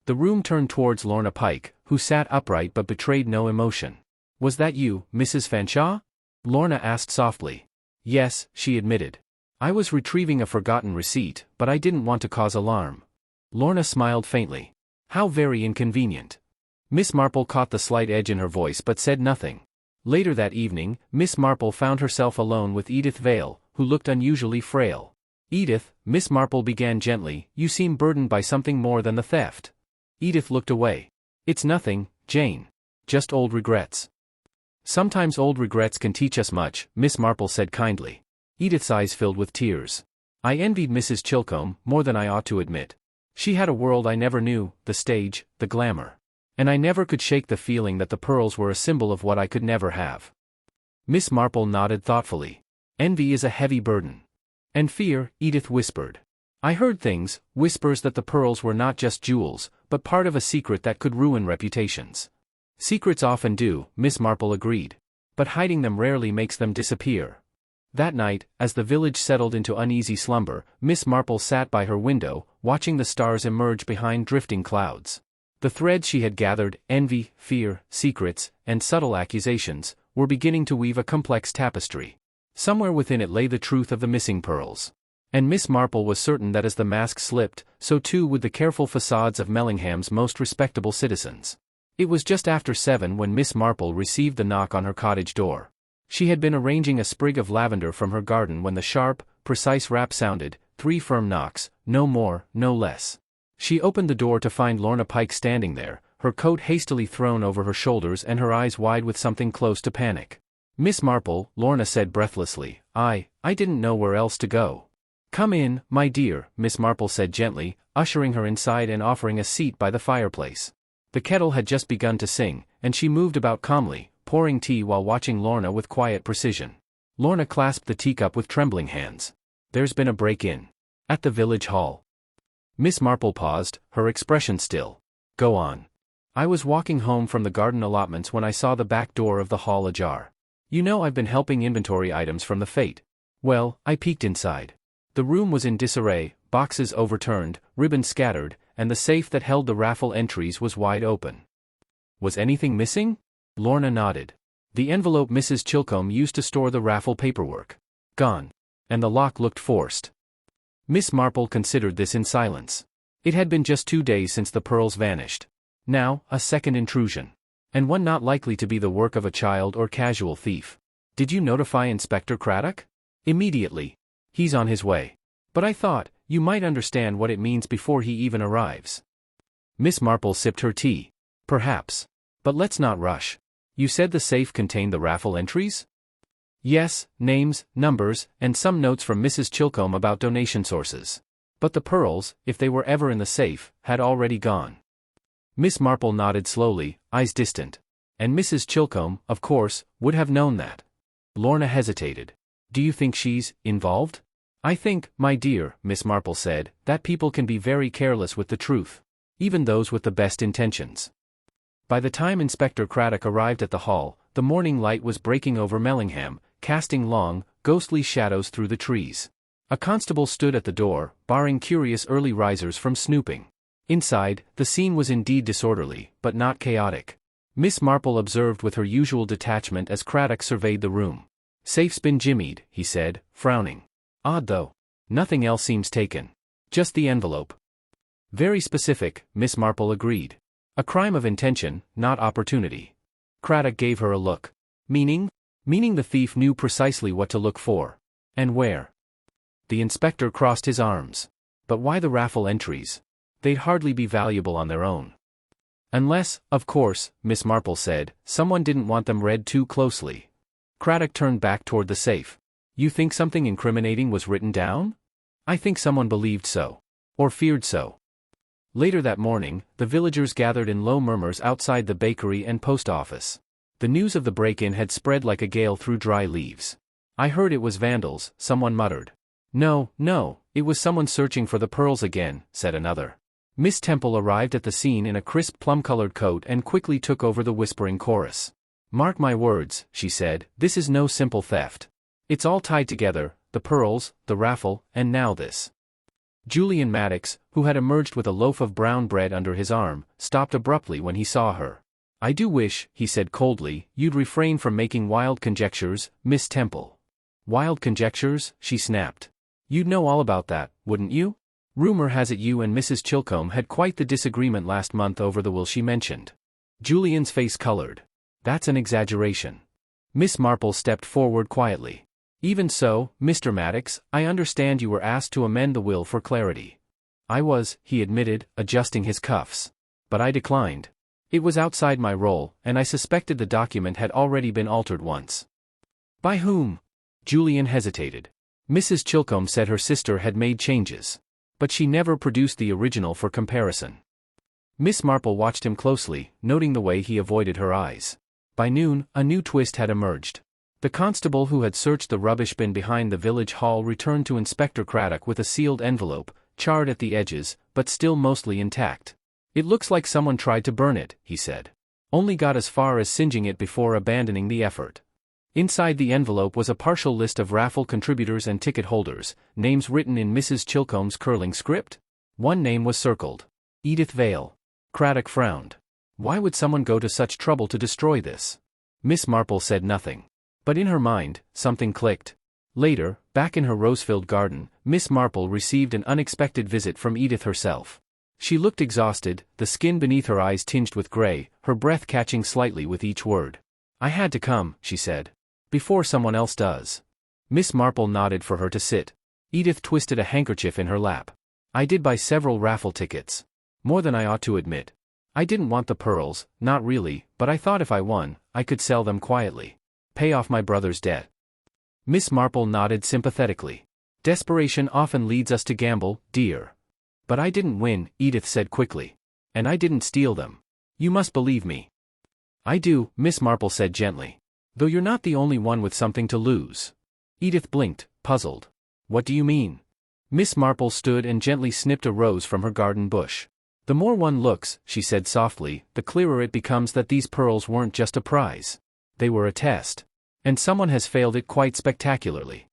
The room turned towards Lorna Pike, who sat upright but betrayed no emotion. Was that you, Mrs. Fanshawe? Lorna asked softly. Yes, she admitted. I was retrieving a forgotten receipt, but I didn't want to cause alarm. Lorna smiled faintly. How very inconvenient. Miss Marple caught the slight edge in her voice but said nothing. Later that evening, Miss Marple found herself alone with Edith Vale, who looked unusually frail. Edith, Miss Marple began gently, you seem burdened by something more than the theft. Edith looked away. It's nothing, Jane. Just old regrets. Sometimes old regrets can teach us much, Miss Marple said kindly. Edith's eyes filled with tears. I envied Mrs. Chilcombe, more than I ought to admit. She had a world I never knew, the stage, the glamour. And I never could shake the feeling that the pearls were a symbol of what I could never have. Miss Marple nodded thoughtfully. Envy is a heavy burden. And fear, Edith whispered. I heard things, whispers that the pearls were not just jewels, but part of a secret that could ruin reputations. Secrets often do, Miss Marple agreed. But hiding them rarely makes them disappear. That night, as the village settled into uneasy slumber, Miss Marple sat by her window, watching the stars emerge behind drifting clouds. The threads she had gathered, envy, fear, secrets, and subtle accusations, were beginning to weave a complex tapestry. Somewhere within it lay the truth of the missing pearls. And Miss Marple was certain that as the mask slipped, so too would the careful facades of Mellingham's most respectable citizens. It was just after 7 when Miss Marple received the knock on her cottage door. She had been arranging a sprig of lavender from her garden when the sharp, precise rap sounded, 3 firm knocks, no more, no less. She opened the door to find Lorna Pike standing there, her coat hastily thrown over her shoulders and her eyes wide with something close to panic. Miss Marple, Lorna said breathlessly, I didn't know where else to go. Come in, my dear, Miss Marple said gently, ushering her inside and offering a seat by the fireplace. The kettle had just begun to sing, and she moved about calmly, pouring tea while watching Lorna with quiet precision. Lorna clasped the teacup with trembling hands. There's been a break-in. At the village hall. Miss Marple paused, her expression still. Go on. I was walking home from the garden allotments when I saw the back door of the hall ajar. You know I've been helping inventory items from the fete. Well, I peeked inside. The room was in disarray, boxes overturned, ribbons scattered, and the safe that held the raffle entries was wide open. Was anything missing? Lorna nodded. The envelope Mrs. Chilcombe used to store the raffle paperwork. Gone. And the lock looked forced. Miss Marple considered this in silence. It had been just 2 days since the pearls vanished. Now, a second intrusion. And one not likely to be the work of a child or casual thief. Did you notify Inspector Craddock? Immediately. He's on his way. But I thought, you might understand what it means before he even arrives. Miss Marple sipped her tea. Perhaps. But let's not rush. You said the safe contained the raffle entries? Yes, names, numbers, and some notes from Mrs. Chilcombe about donation sources. But the pearls, if they were ever in the safe, had already gone. Miss Marple nodded slowly, eyes distant. And Mrs. Chilcombe, of course, would have known that. Lorna hesitated. Do you think she's involved? I think, my dear, Miss Marple said, that people can be very careless with the truth. Even those with the best intentions. By the time Inspector Craddock arrived at the hall, the morning light was breaking over Mellingham, casting long, ghostly shadows through the trees. A constable stood at the door, barring curious early risers from snooping. Inside, the scene was indeed disorderly, but not chaotic. Miss Marple observed with her usual detachment as Craddock surveyed the room. Safe's been jimmied, he said, frowning. Odd though. Nothing else seems taken. Just the envelope. Very specific, Miss Marple agreed. A crime of intention, not opportunity. Craddock gave her a look. Meaning? Meaning the thief knew precisely what to look for. And where. The inspector crossed his arms. But why the raffle entries? They'd hardly be valuable on their own. Unless, of course, Miss Marple said, someone didn't want them read too closely. Craddock turned back toward the safe. You think something incriminating was written down? I think someone believed so. Or feared so. Later that morning, the villagers gathered in low murmurs outside the bakery and post office. The news of the break-in had spread like a gale through dry leaves. I heard it was vandals, someone muttered. No, it was someone searching for the pearls again, said another. Miss Temple arrived at the scene in a crisp plum-colored coat and quickly took over the whispering chorus. Mark my words, she said, this is no simple theft. It's all tied together, the pearls, the raffle, and now this. Julian Maddox, who had emerged with a loaf of brown bread under his arm, stopped abruptly when he saw her. I do wish, he said coldly, you'd refrain from making wild conjectures, Miss Temple. Wild conjectures, she snapped. You'd know all about that, wouldn't you? Rumor has it you and Mrs. Chilcombe had quite the disagreement last month over the will she mentioned. Julian's face colored. That's an exaggeration. Miss Marple stepped forward quietly. Even so, Mr. Maddox, I understand you were asked to amend the will for clarity. I was, he admitted, adjusting his cuffs. But I declined. It was outside my role, and I suspected the document had already been altered once. By whom? Julian hesitated. Mrs. Chilcombe said her sister had made changes. But she never produced the original for comparison. Miss Marple watched him closely, noting the way he avoided her eyes. By noon, a new twist had emerged. The constable who had searched the rubbish bin behind the village hall returned to Inspector Craddock with a sealed envelope, charred at the edges, but still mostly intact. It looks like someone tried to burn it, he said. Only got as far as singeing it before abandoning the effort. Inside the envelope was a partial list of raffle contributors and ticket holders, names written in Mrs. Chilcombe's curling script. One name was circled. Edith Vale. Craddock frowned. Why would someone go to such trouble to destroy this? Miss Marple said nothing. But in her mind, something clicked. Later, back in her rose-filled garden, Miss Marple received an unexpected visit from Edith herself. She looked exhausted, the skin beneath her eyes tinged with gray, her breath catching slightly with each word. I had to come, she said. Before someone else does. Miss Marple nodded for her to sit. Edith twisted a handkerchief in her lap. I did buy several raffle tickets. More than I ought to admit. I didn't want the pearls, not really, but I thought if I won, I could sell them quietly. Pay off my brother's debt. Miss Marple nodded sympathetically. Desperation often leads us to gamble, dear. But I didn't win, Edith said quickly. And I didn't steal them. You must believe me. I do, Miss Marple said gently. Though you're not the only one with something to lose. Edith blinked, puzzled. What do you mean? Miss Marple stood and gently snipped a rose from her garden bush. The more one looks, she said softly, the clearer it becomes that these pearls weren't just a prize. They were a test. And someone has failed it quite spectacularly.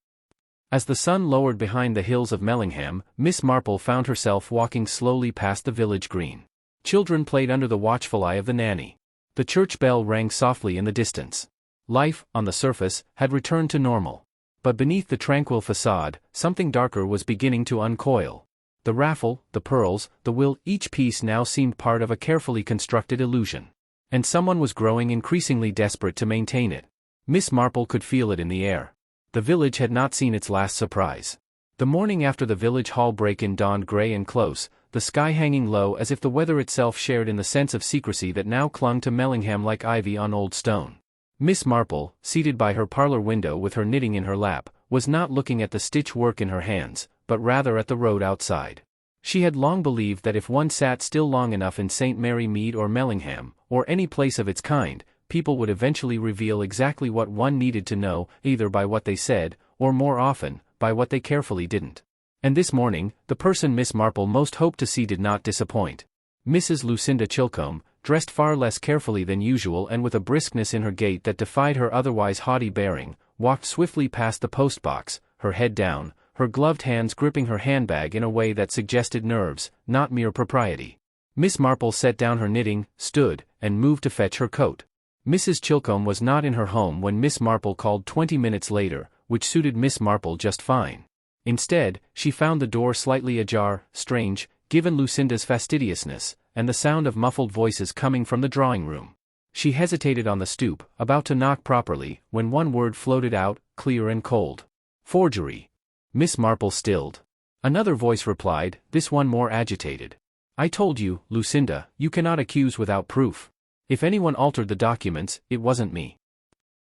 As the sun lowered behind the hills of Mellingham, Miss Marple found herself walking slowly past the village green. Children played under the watchful eye of the nanny. The church bell rang softly in the distance. Life, on the surface, had returned to normal. But beneath the tranquil facade, something darker was beginning to uncoil. The raffle, the pearls, the will, each piece now seemed part of a carefully constructed illusion. And someone was growing increasingly desperate to maintain it. Miss Marple could feel it in the air. The village had not seen its last surprise. The morning after the village hall break-in dawned gray and close, the sky hanging low as if the weather itself shared in the sense of secrecy that now clung to Mellingham like ivy on old stone. Miss Marple, seated by her parlor window with her knitting in her lap, was not looking at the stitch work in her hands, but rather at the road outside. She had long believed that if one sat still long enough in St. Mary Mead or Mellingham, or any place of its kind, people would eventually reveal exactly what one needed to know, either by what they said, or more often, by what they carefully didn't. And this morning, the person Miss Marple most hoped to see did not disappoint. Mrs. Lucinda Chilcombe, dressed far less carefully than usual and with a briskness in her gait that defied her otherwise haughty bearing, walked swiftly past the postbox, her head down, her gloved hands gripping her handbag in a way that suggested nerves, not mere propriety. Miss Marple set down her knitting, stood, and moved to fetch her coat. Mrs. Chilcombe was not in her home when Miss Marple called 20 minutes later, which suited Miss Marple just fine. Instead, she found the door slightly ajar, strange, given Lucinda's fastidiousness, and the sound of muffled voices coming from the drawing room. She hesitated on the stoop, about to knock properly, when one word floated out, clear and cold. Forgery. Miss Marple stilled. Another voice replied, this one more agitated. I told you, Lucinda, you cannot accuse without proof. If anyone altered the documents, it wasn't me.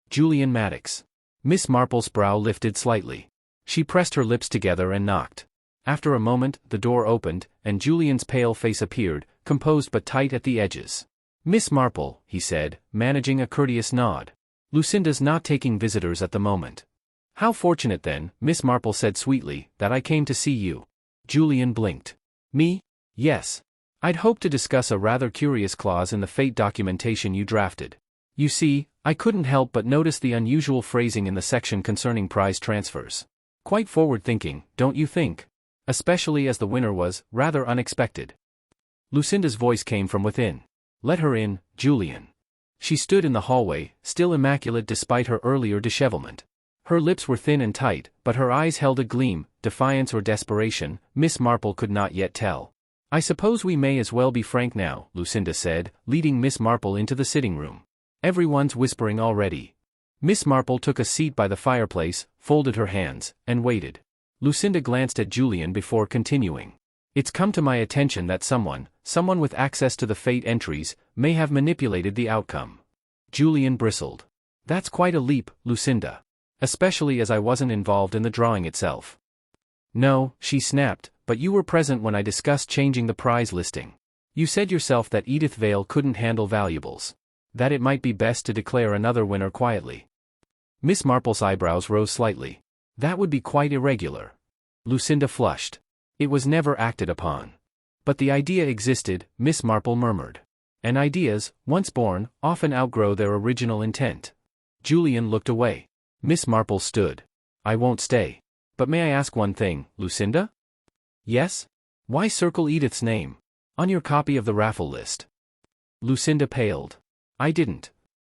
Julian Maddox. Miss Marple's brow lifted slightly. She pressed her lips together and knocked. After a moment, the door opened, and Julian's pale face appeared, composed but tight at the edges. Miss Marple, he said, managing a courteous nod. Lucinda's not taking visitors at the moment. How fortunate then, Miss Marple said sweetly, that I came to see you. Julian blinked. Me? Yes. I'd hoped to discuss a rather curious clause in the fate documentation you drafted. You see, I couldn't help but notice the unusual phrasing in the section concerning prize transfers. Quite forward-thinking, don't you think? Especially as the winner was, rather unexpected. Lucinda's voice came from within. Let her in, Julian. She stood in the hallway, still immaculate despite her earlier dishevelment. Her lips were thin and tight, but her eyes held a gleam, defiance or desperation, Miss Marple could not yet tell. I suppose we may as well be frank now, Lucinda said, leading Miss Marple into the sitting room. Everyone's whispering already. Miss Marple took a seat by the fireplace, folded her hands, and waited. Lucinda glanced at Julian before continuing. It's come to my attention that someone with access to the fate entries, may have manipulated the outcome. Julian bristled. That's quite a leap, Lucinda. Especially as I wasn't involved in the drawing itself. No, she snapped, but you were present when I discussed changing the prize listing. You said yourself that Edith Vale couldn't handle valuables. That it might be best to declare another winner quietly. Miss Marple's eyebrows rose slightly. That would be quite irregular. Lucinda flushed. It was never acted upon. But the idea existed, Miss Marple murmured. And ideas, once born, often outgrow their original intent. Julian looked away. Miss Marple stood. I won't stay. But may I ask one thing, Lucinda? Yes? Why circle Edith's name on your copy of the raffle list? Lucinda paled. I didn't.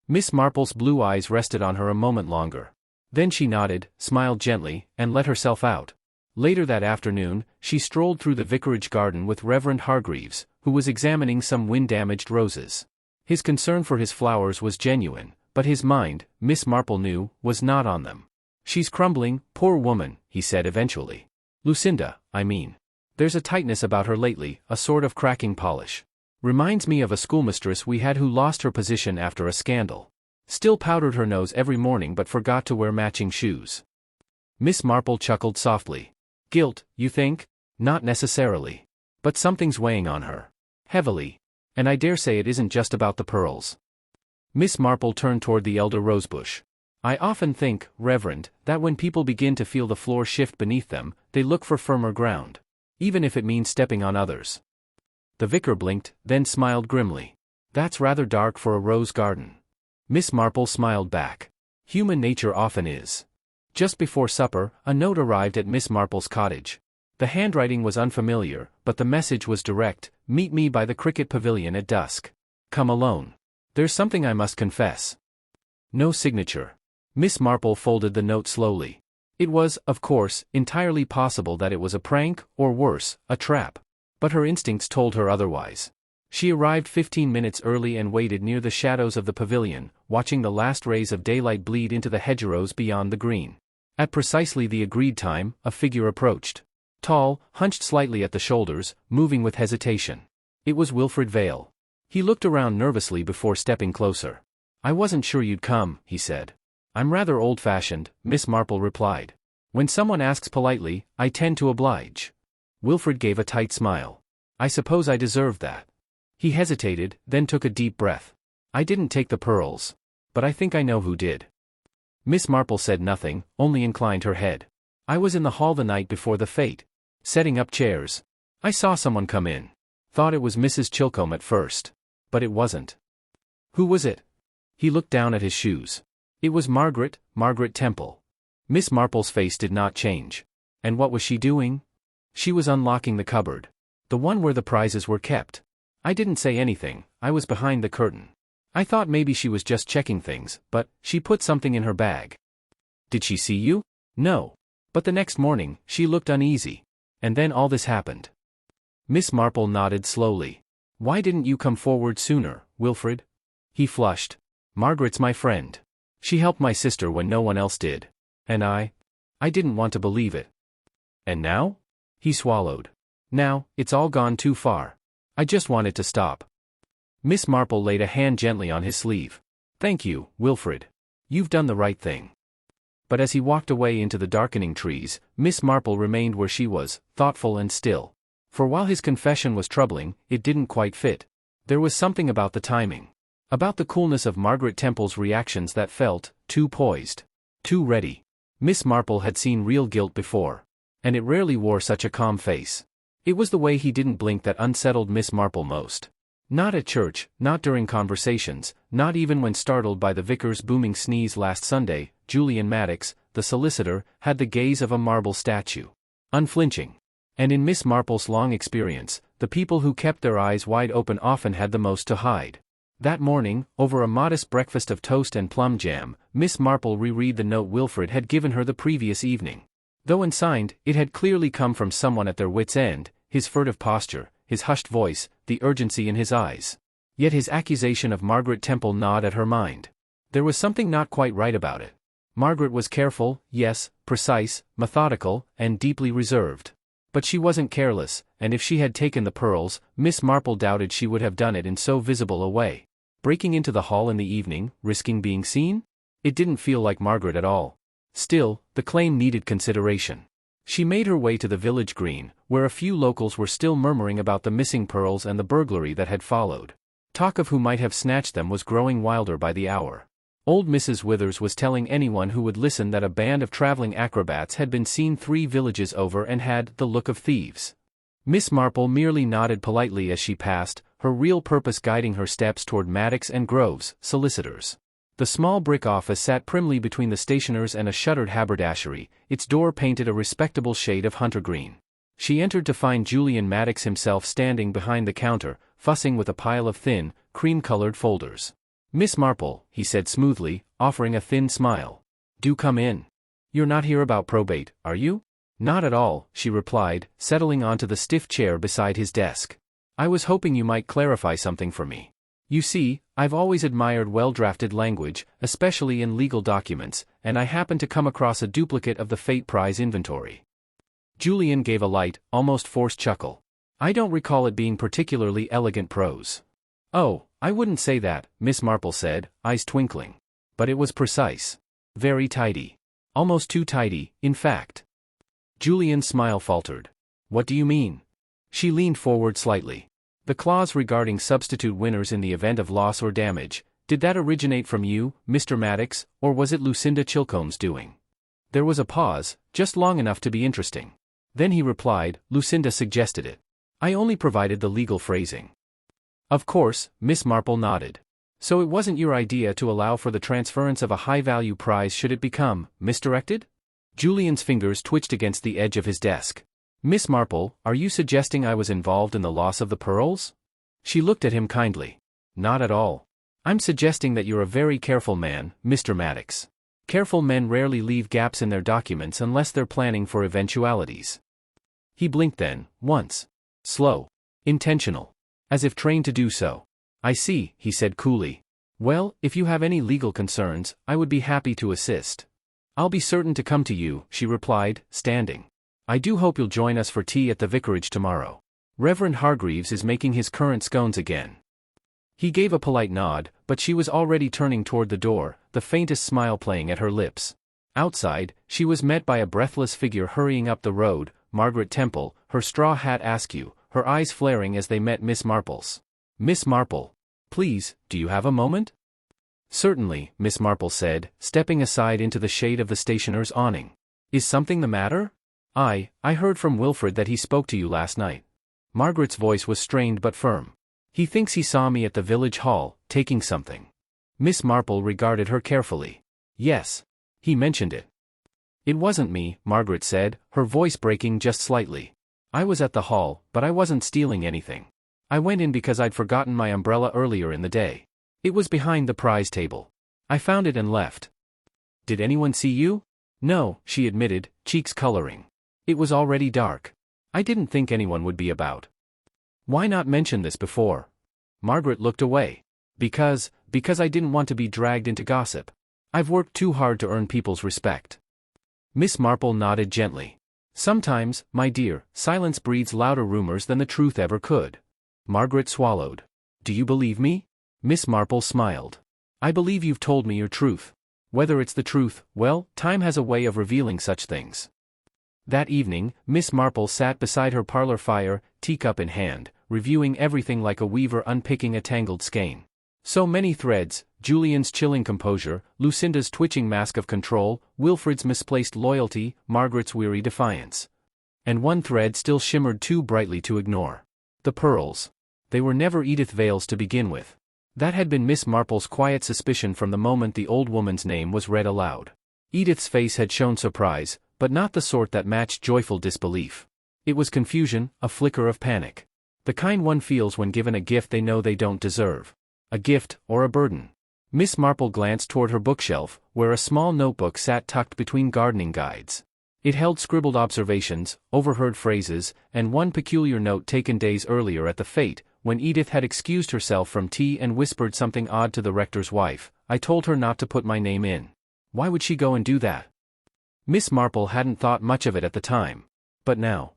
Miss Marple's blue eyes rested on her a moment longer. Then she nodded, smiled gently, and let herself out. Later that afternoon, she strolled through the vicarage garden with Reverend Hargreaves, who was examining some wind-damaged roses. His concern for his flowers was genuine, but his mind, Miss Marple knew, was not on them. She's crumbling, poor woman, he said eventually. Lucinda, I mean. There's a tightness about her lately, a sort of cracking polish. Reminds me of a schoolmistress we had who lost her position after a scandal. Still powdered her nose every morning but forgot to wear matching shoes. Miss Marple chuckled softly. Guilt, you think? Not necessarily. But something's weighing on her. Heavily. And I dare say it isn't just about the pearls. Miss Marple turned toward the elder rosebush. I often think, Reverend, that when people begin to feel the floor shift beneath them, they look for firmer ground. Even if it means stepping on others. The vicar blinked, then smiled grimly. That's rather dark for a rose garden. Miss Marple smiled back. Human nature often is. Just before supper, a note arrived at Miss Marple's cottage. The handwriting was unfamiliar, but the message was direct, meet me by the cricket pavilion at dusk. Come alone. There's something I must confess. No signature. Miss Marple folded the note slowly. It was, of course, entirely possible that it was a prank, or worse, a trap. But her instincts told her otherwise. She arrived 15 minutes early and waited near the shadows of the pavilion, watching the last rays of daylight bleed into the hedgerows beyond the green. At precisely the agreed time, a figure approached. Tall, hunched slightly at the shoulders, moving with hesitation. It was Wilfred Vale. He looked around nervously before stepping closer. I wasn't sure you'd come, he said. I'm rather old-fashioned, Miss Marple replied. When someone asks politely, I tend to oblige. Wilfred gave a tight smile. I suppose I deserved that. He hesitated, then took a deep breath. I didn't take the pearls. But I think I know who did. Miss Marple said nothing, only inclined her head. I was in the hall the night before the fete, setting up chairs. I saw someone come in. Thought it was Mrs. Chilcombe at first. But it wasn't. Who was it? He looked down at his shoes. It was Margaret Temple. Miss Marple's face did not change. And what was she doing? She was unlocking the cupboard. The one where the prizes were kept. I didn't say anything, I was behind the curtain. I thought maybe she was just checking things, but she put something in her bag. Did she see you? No. But the next morning, she looked uneasy. And then all this happened. Miss Marple nodded slowly. Why didn't you come forward sooner, Wilfred? He flushed. Margaret's my friend. She helped my sister when no one else did. And I didn't want to believe it. And now? He swallowed. Now, it's all gone too far. I just want it to stop. Miss Marple laid a hand gently on his sleeve. Thank you, Wilfred. You've done the right thing. But as he walked away into the darkening trees, Miss Marple remained where she was, thoughtful and still. For while his confession was troubling, it didn't quite fit. There was something about the timing. About the coolness of Margaret Temple's reactions that felt too poised. Too ready. Miss Marple had seen real guilt before. And it rarely wore such a calm face. It was the way he didn't blink that unsettled Miss Marple most. Not at church, not during conversations, not even when startled by the vicar's booming sneeze last Sunday. Julian Maddox, the solicitor, had the gaze of a marble statue. Unflinching. And in Miss Marple's long experience, the people who kept their eyes wide open often had the most to hide. That morning, over a modest breakfast of toast and plum jam, Miss Marple reread the note Wilfred had given her the previous evening. Though unsigned, it had clearly come from someone at their wits' end, his furtive posture, his hushed voice, the urgency in his eyes. Yet his accusation of Margaret Temple gnawed at her mind. There was something not quite right about it. Margaret was careful, yes, precise, methodical, and deeply reserved. But she wasn't careless, and if she had taken the pearls, Miss Marple doubted she would have done it in so visible a way. Breaking into the hall in the evening, risking being seen? It didn't feel like Margaret at all. Still, the claim needed consideration. She made her way to the village green, where a few locals were still murmuring about the missing pearls and the burglary that had followed. Talk of who might have snatched them was growing wilder by the hour. Old Mrs. Withers was telling anyone who would listen that a band of traveling acrobats had been seen 3 villages over and had the look of thieves. Miss Marple merely nodded politely as she passed, her real purpose guiding her steps toward Maddox and Groves, solicitors. The small brick office sat primly between the stationer's and a shuttered haberdashery, its door painted a respectable shade of hunter green. She entered to find Julian Maddox himself standing behind the counter, fussing with a pile of thin, cream-colored folders. Miss Marple, he said smoothly, offering a thin smile. Do come in. You're not here about probate, are you? Not at all, she replied, settling onto the stiff chair beside his desk. I was hoping you might clarify something for me. You see, I've always admired well-drafted language, especially in legal documents, and I happened to come across a duplicate of the Fate Prize inventory. Julian gave a light, almost forced chuckle. I don't recall it being particularly elegant prose. Oh, I wouldn't say that, Miss Marple said, eyes twinkling. But it was precise. Very tidy. Almost too tidy, in fact. Julian's smile faltered. What do you mean? She leaned forward slightly. The clause regarding substitute winners in the event of loss or damage, did that originate from you, Mr. Maddox, or was it Lucinda Chilcombe's doing? There was a pause, just long enough to be interesting. Then he replied, Lucinda suggested it. I only provided the legal phrasing. Of course, Miss Marple nodded. So it wasn't your idea to allow for the transference of a high-value prize should it become misdirected? Julian's fingers twitched against the edge of his desk. Miss Marple, are you suggesting I was involved in the loss of the pearls? She looked at him kindly. Not at all. I'm suggesting that you're a very careful man, Mr. Maddox. Careful men rarely leave gaps in their documents unless they're planning for eventualities. He blinked then, once. Slow. Intentional. As if trained to do so. I see, he said coolly. Well, if you have any legal concerns, I would be happy to assist. I'll be certain to come to you, she replied, standing. I do hope you'll join us for tea at the vicarage tomorrow. Reverend Hargreaves is making his currant scones again. He gave a polite nod, but she was already turning toward the door, the faintest smile playing at her lips. Outside, she was met by a breathless figure hurrying up the road, Margaret Temple, her straw hat askew, her eyes flaring as they met Miss Marple's. "Miss Marple. Please, do you have a moment?" "Certainly," Miss Marple said, stepping aside into the shade of the stationer's awning. "Is something the matter?" I heard from Wilfred that he spoke to you last night." Margaret's voice was strained but firm. "He thinks he saw me at the village hall, taking something." Miss Marple regarded her carefully. "Yes. He mentioned it." "It wasn't me," Margaret said, her voice breaking just slightly. "I was at the hall, but I wasn't stealing anything. I went in because I'd forgotten my umbrella earlier in the day. It was behind the prize table. I found it and left." "Did anyone see you?" "No," she admitted, cheeks coloring. "It was already dark. I didn't think anyone would be about." "Why not mention this before?" Margaret looked away. Because I didn't want to be dragged into gossip. I've worked too hard to earn people's respect." Miss Marple nodded gently. "Sometimes, my dear, silence breeds louder rumors than the truth ever could." Margaret swallowed. "Do you believe me?" Miss Marple smiled. "I believe you've told me your truth. Whether it's the truth, well, time has a way of revealing such things." That evening, Miss Marple sat beside her parlor fire, teacup in hand, reviewing everything like a weaver unpicking a tangled skein. So many threads: Julian's chilling composure, Lucinda's twitching mask of control, Wilfred's misplaced loyalty, Margaret's weary defiance. And one thread still shimmered too brightly to ignore. The pearls. They were never Edith Vale's to begin with. That had been Miss Marple's quiet suspicion from the moment the old woman's name was read aloud. Edith's face had shown surprise, but not the sort that matched joyful disbelief. It was confusion, a flicker of panic. The kind one feels when given a gift they know they don't deserve. A gift, or a burden. Miss Marple glanced toward her bookshelf, where a small notebook sat tucked between gardening guides. It held scribbled observations, overheard phrases, and one peculiar note taken days earlier at the fete, when Edith had excused herself from tea and whispered something odd to the rector's wife. "I told her not to put my name in. Why would she go and do that?" Miss Marple hadn't thought much of it at the time. But now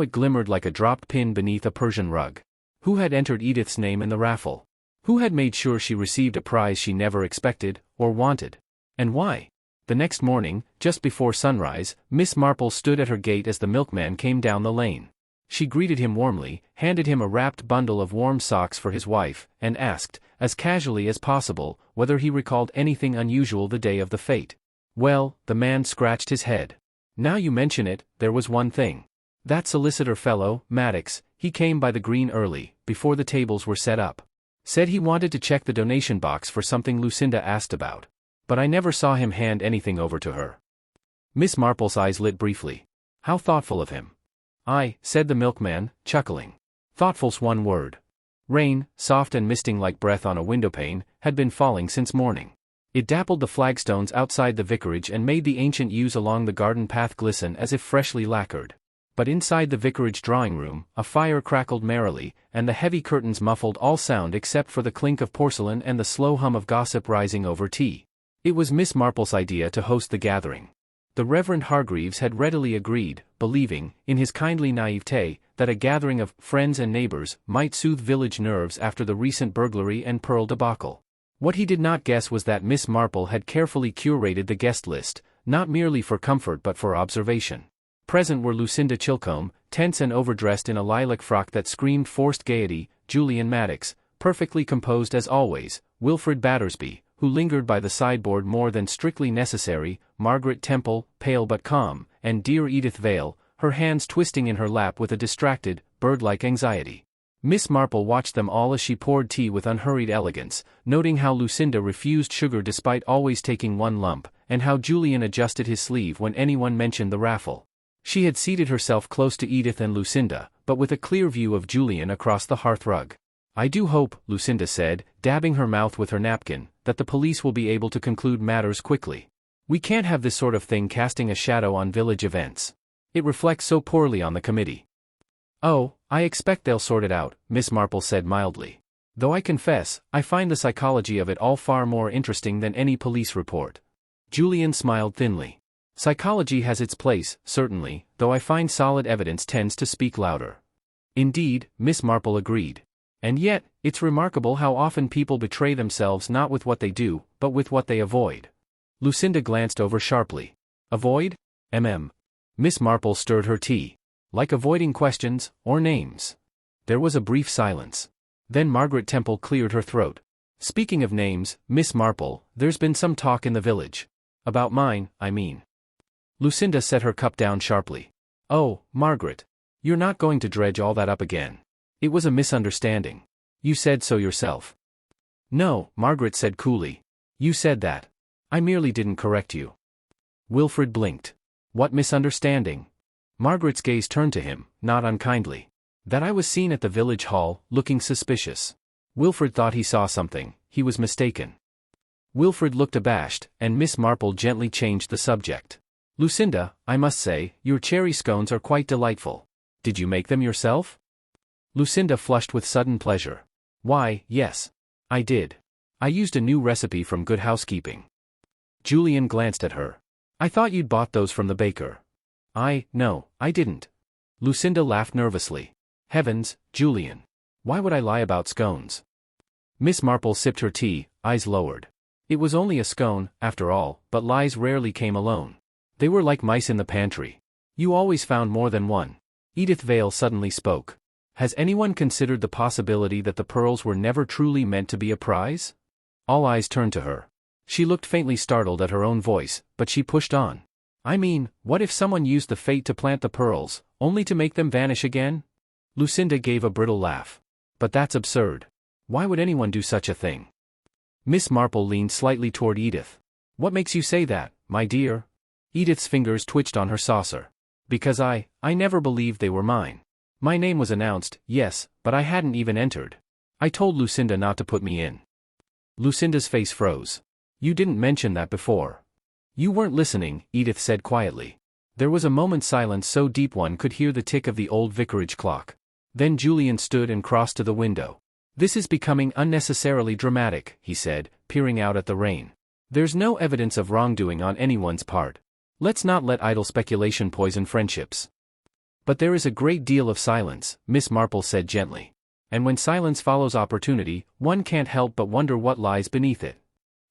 it glimmered like a dropped pin beneath a Persian rug. Who had entered Edith's name in the raffle? Who had made sure she received a prize she never expected, or wanted? And why? The next morning, just before sunrise, Miss Marple stood at her gate as the milkman came down the lane. She greeted him warmly, handed him a wrapped bundle of warm socks for his wife, and asked, as casually as possible, whether he recalled anything unusual the day of the fete. Well, the man scratched his head. "Now you mention it, there was one thing. That solicitor fellow, Maddox, he came by the green early, before the tables were set up. Said he wanted to check the donation box for something Lucinda asked about. But I never saw him hand anything over to her." Miss Marple's eyes lit briefly. "How thoughtful of him." "Aye," said the milkman, chuckling. "Thoughtful's one word." Rain, soft and misting like breath on a windowpane, had been falling since morning. It dappled the flagstones outside the vicarage and made the ancient yews along the garden path glisten as if freshly lacquered. But inside the vicarage drawing-room, a fire crackled merrily, and the heavy curtains muffled all sound except for the clink of porcelain and the slow hum of gossip rising over tea. It was Miss Marple's idea to host the gathering. The Reverend Hargreaves had readily agreed, believing, in his kindly naivete, that a gathering of friends and neighbors might soothe village nerves after the recent burglary and pearl debacle. What he did not guess was that Miss Marple had carefully curated the guest list, not merely for comfort but for observation. Present were Lucinda Chilcombe, tense and overdressed in a lilac frock that screamed forced gaiety, Julian Maddox, perfectly composed as always, Wilfred Battersby, who lingered by the sideboard more than strictly necessary, Margaret Temple, pale but calm, and dear Edith Vale, her hands twisting in her lap with a distracted, bird-like anxiety. Miss Marple watched them all as she poured tea with unhurried elegance, noting how Lucinda refused sugar despite always taking one lump, and how Julian adjusted his sleeve when anyone mentioned the raffle. She had seated herself close to Edith and Lucinda, but with a clear view of Julian across the hearthrug. "I do hope," Lucinda said, dabbing her mouth with her napkin, "that the police will be able to conclude matters quickly. We can't have this sort of thing casting a shadow on village events. It reflects so poorly on the committee." "Oh, I expect they'll sort it out," Miss Marple said mildly. "Though I confess, I find the psychology of it all far more interesting than any police report." Julian smiled thinly. "Psychology has its place, certainly, though I find solid evidence tends to speak louder." "Indeed," Miss Marple agreed. And yet, it's remarkable how often people betray themselves not with what they do, but with what they avoid. Lucinda glanced over sharply. Avoid? Miss Marple stirred her tea. Like avoiding questions, or names. There was a brief silence. Then Margaret Temple cleared her throat. Speaking of names, Miss Marple, there's been some talk in the village. About mine, I mean. Lucinda set her cup down sharply. Oh, Margaret. You're not going to dredge all that up again. It was a misunderstanding. You said so yourself. No, Margaret said coolly. You said that. I merely didn't correct you. Wilfred blinked. What misunderstanding? Margaret's gaze turned to him, not unkindly. That I was seen at the village hall, looking suspicious. Wilfred thought he saw something, he was mistaken. Wilfred looked abashed, and Miss Marple gently changed the subject. Lucinda, I must say, your cherry scones are quite delightful. Did you make them yourself? Lucinda flushed with sudden pleasure. Why, yes. I did. I used a new recipe from Good Housekeeping. Julian glanced at her. I thought you'd bought those from the baker. No, I didn't. Lucinda laughed nervously. Heavens, Julian. Why would I lie about scones? Miss Marple sipped her tea, eyes lowered. It was only a scone, after all, but lies rarely came alone. They were like mice in the pantry. You always found more than one. Edith Vale suddenly spoke. Has anyone considered the possibility that the pearls were never truly meant to be a prize? All eyes turned to her. She looked faintly startled at her own voice, but she pushed on. I mean, what if someone used the fate to plant the pearls, only to make them vanish again? Lucinda gave a brittle laugh. But that's absurd. Why would anyone do such a thing? Miss Marple leaned slightly toward Edith. What makes you say that, my dear? Edith's fingers twitched on her saucer. Because I never believed they were mine. My name was announced, yes, but I hadn't even entered. I told Lucinda not to put me in. Lucinda's face froze. You didn't mention that before. You weren't listening, Edith said quietly. There was a moment's silence so deep one could hear the tick of the old vicarage clock. Then Julian stood and crossed to the window. This is becoming unnecessarily dramatic, he said, peering out at the rain. There's no evidence of wrongdoing on anyone's part. Let's not let idle speculation poison friendships. But there is a great deal of silence, Miss Marple said gently. And when silence follows opportunity, one can't help but wonder what lies beneath it.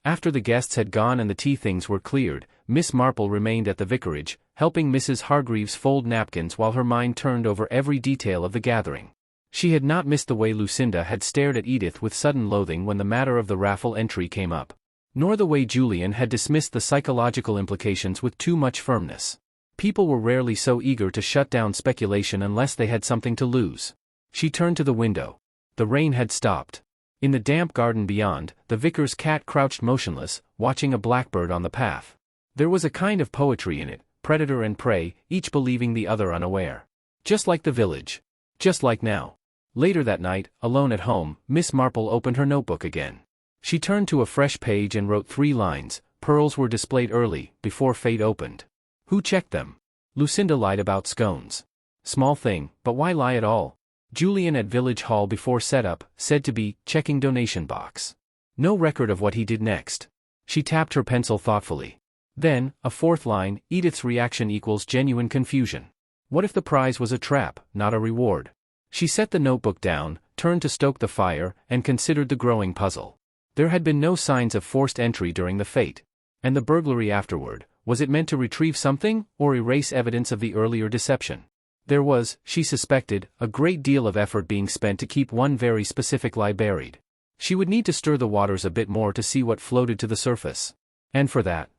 After the guests had gone and the tea things were cleared, Miss Marple remained at the vicarage, helping Mrs. Hargreaves fold napkins while her mind turned over every detail of the gathering. She had not missed the way Lucinda had stared at Edith with sudden loathing when the matter of the raffle entry came up. Nor the way Julian had dismissed the psychological implications with too much firmness. People were rarely so eager to shut down speculation unless they had something to lose. She turned to the window. The rain had stopped. In the damp garden beyond, the vicar's cat crouched motionless, watching a blackbird on the path. There was a kind of poetry in it, predator and prey, each believing the other unaware. Just like the village. Just like now. Later that night, alone at home, Miss Marple opened her notebook again. She turned to a fresh page and wrote 3 lines. Pearls were displayed early, before fate opened. Who checked them? Lucinda lied about scones. Small thing, but why lie at all? Julian at village hall before setup, said to be checking donation box. No record of what he did next. She tapped her pencil thoughtfully. Then, a 4th line, Edith's reaction equals genuine confusion. What if the prize was a trap, not a reward? She set the notebook down, turned to stoke the fire, and considered the growing puzzle. There had been no signs of forced entry during the fete. And the burglary afterward, was it meant to retrieve something, or erase evidence of the earlier deception? There was, she suspected, a great deal of effort being spent to keep one very specific lie buried. She would need to stir the waters a bit more to see what floated to the surface. And for that,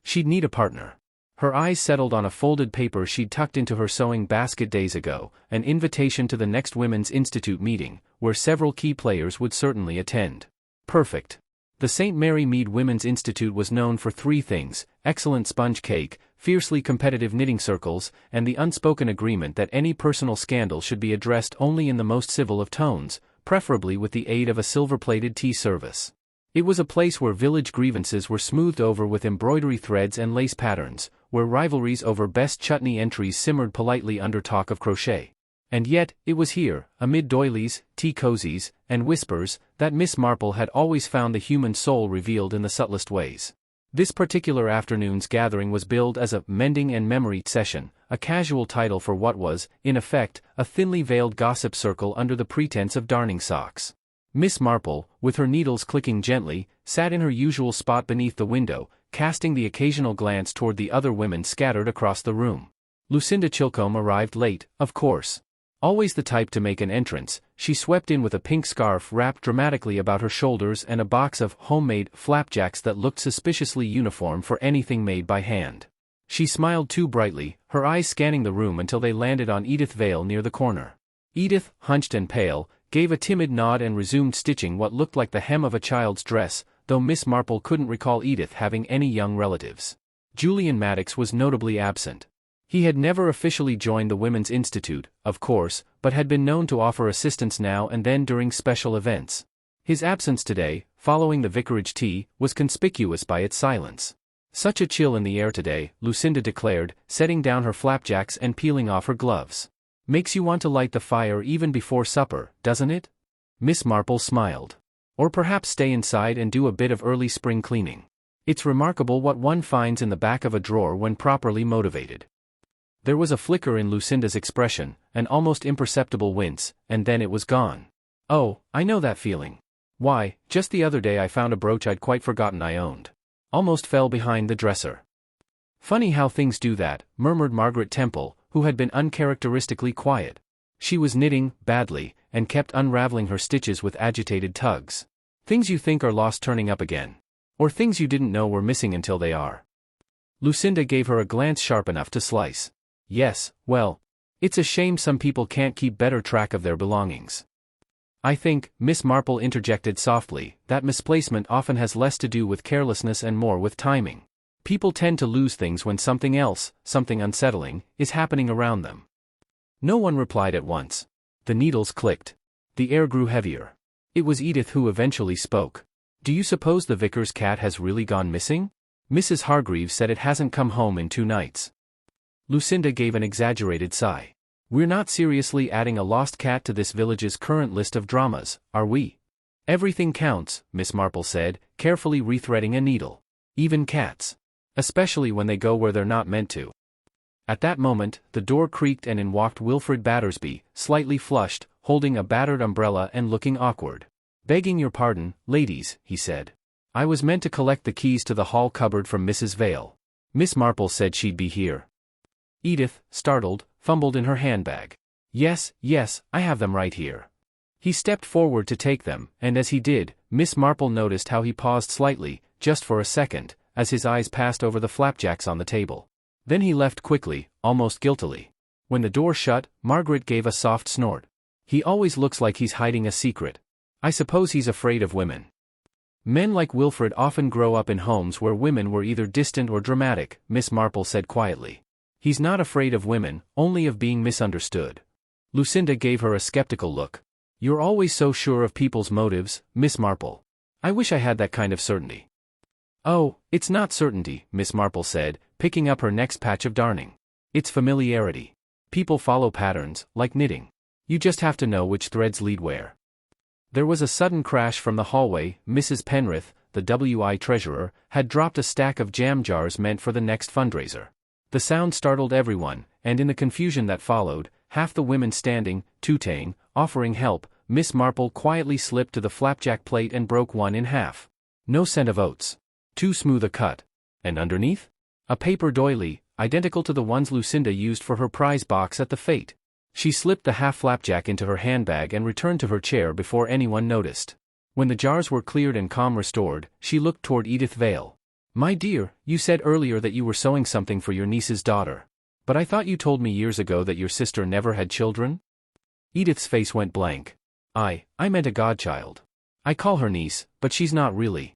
she'd need a partner. Her eyes settled on a folded paper she'd tucked into her sewing basket days ago, an invitation to the next Women's Institute meeting, where several key players would certainly attend. Perfect. The St. Mary Mead Women's Institute was known for 3 things: excellent sponge cake, fiercely competitive knitting circles, and the unspoken agreement that any personal scandal should be addressed only in the most civil of tones, preferably with the aid of a silver-plated tea service. It was a place where village grievances were smoothed over with embroidery threads and lace patterns, where rivalries over best chutney entries simmered politely under talk of crochet. And yet, it was here, amid doilies, tea cozies, and whispers, that Miss Marple had always found the human soul revealed in the subtlest ways. This particular afternoon's gathering was billed as a mending and memory session, a casual title for what was, in effect, a thinly veiled gossip circle under the pretense of darning socks. Miss Marple, with her needles clicking gently, sat in her usual spot beneath the window, casting the occasional glance toward the other women scattered across the room. Lucinda Chilcombe arrived late, of course. Always the type to make an entrance, she swept in with a pink scarf wrapped dramatically about her shoulders and a box of homemade flapjacks that looked suspiciously uniform for anything made by hand. She smiled too brightly, her eyes scanning the room until they landed on Edith Vale near the corner. Edith, hunched and pale, gave a timid nod and resumed stitching what looked like the hem of a child's dress, though Miss Marple couldn't recall Edith having any young relatives. Julian Maddox was notably absent. He had never officially joined the Women's Institute, of course, but had been known to offer assistance now and then during special events. His absence today, following the vicarage tea, was conspicuous by its silence. Such a chill in the air today, Lucinda declared, setting down her flapjacks and peeling off her gloves. Makes you want to light the fire even before supper, doesn't it? Miss Marple smiled. Or perhaps stay inside and do a bit of early spring cleaning. It's remarkable what one finds in the back of a drawer when properly motivated. There was a flicker in Lucinda's expression, an almost imperceptible wince, and then it was gone. Oh, I know that feeling. Why, just the other day I found a brooch I'd quite forgotten I owned. Almost fell behind the dresser. Funny how things do that, murmured Margaret Temple, who had been uncharacteristically quiet. She was knitting, badly, and kept unraveling her stitches with agitated tugs. Things you think are lost turning up again. Or things you didn't know were missing until they are. Lucinda gave her a glance sharp enough to slice. Yes, well, it's a shame some people can't keep better track of their belongings. I think, Miss Marple interjected softly, that misplacement often has less to do with carelessness and more with timing. People tend to lose things when something else, something unsettling, is happening around them. No one replied at once. The needles clicked. The air grew heavier. It was Edith who eventually spoke. Do you suppose the vicar's cat has really gone missing? Mrs. Hargreaves said it hasn't come home in 2 nights. Lucinda gave an exaggerated sigh. We're not seriously adding a lost cat to this village's current list of dramas, are we? Everything counts, Miss Marple said, carefully rethreading a needle. Even cats. Especially when they go where they're not meant to. At that moment, the door creaked and in walked Wilfred Battersby, slightly flushed, holding a battered umbrella and looking awkward. Begging your pardon, ladies, he said. I was meant to collect the keys to the hall cupboard from Mrs. Vale. Miss Marple said she'd be here. Edith, startled, fumbled in her handbag. Yes, I have them right here. He stepped forward to take them, and as he did, Miss Marple noticed how he paused slightly, just for a second, as his eyes passed over the flapjacks on the table. Then he left quickly, almost guiltily. When the door shut, Margaret gave a soft snort. He always looks like he's hiding a secret. I suppose he's afraid of women. Men like Wilfred often grow up in homes where women were either distant or dramatic, Miss Marple said quietly. He's not afraid of women, only of being misunderstood. Lucinda gave her a skeptical look. You're always so sure of people's motives, Miss Marple. I wish I had that kind of certainty. Oh, it's not certainty, Miss Marple said, picking up her next patch of darning. It's familiarity. People follow patterns, like knitting. You just have to know which threads lead where. There was a sudden crash from the hallway. Mrs. Penrith, the WI treasurer, had dropped a stack of jam jars meant for the next fundraiser. The sound startled everyone, and in the confusion that followed, half the women standing, tooting, offering help, Miss Marple quietly slipped to the flapjack plate and broke one in half. No scent of oats. Too smooth a cut. And underneath? A paper doily, identical to the ones Lucinda used for her prize box at the fete. She slipped the half flapjack into her handbag and returned to her chair before anyone noticed. When the jars were cleared and calm restored, she looked toward Edith Vale. My dear, you said earlier that you were sewing something for your niece's daughter. But I thought you told me years ago that your sister never had children? Edith's face went blank. I meant a godchild. I call her niece, but she's not really.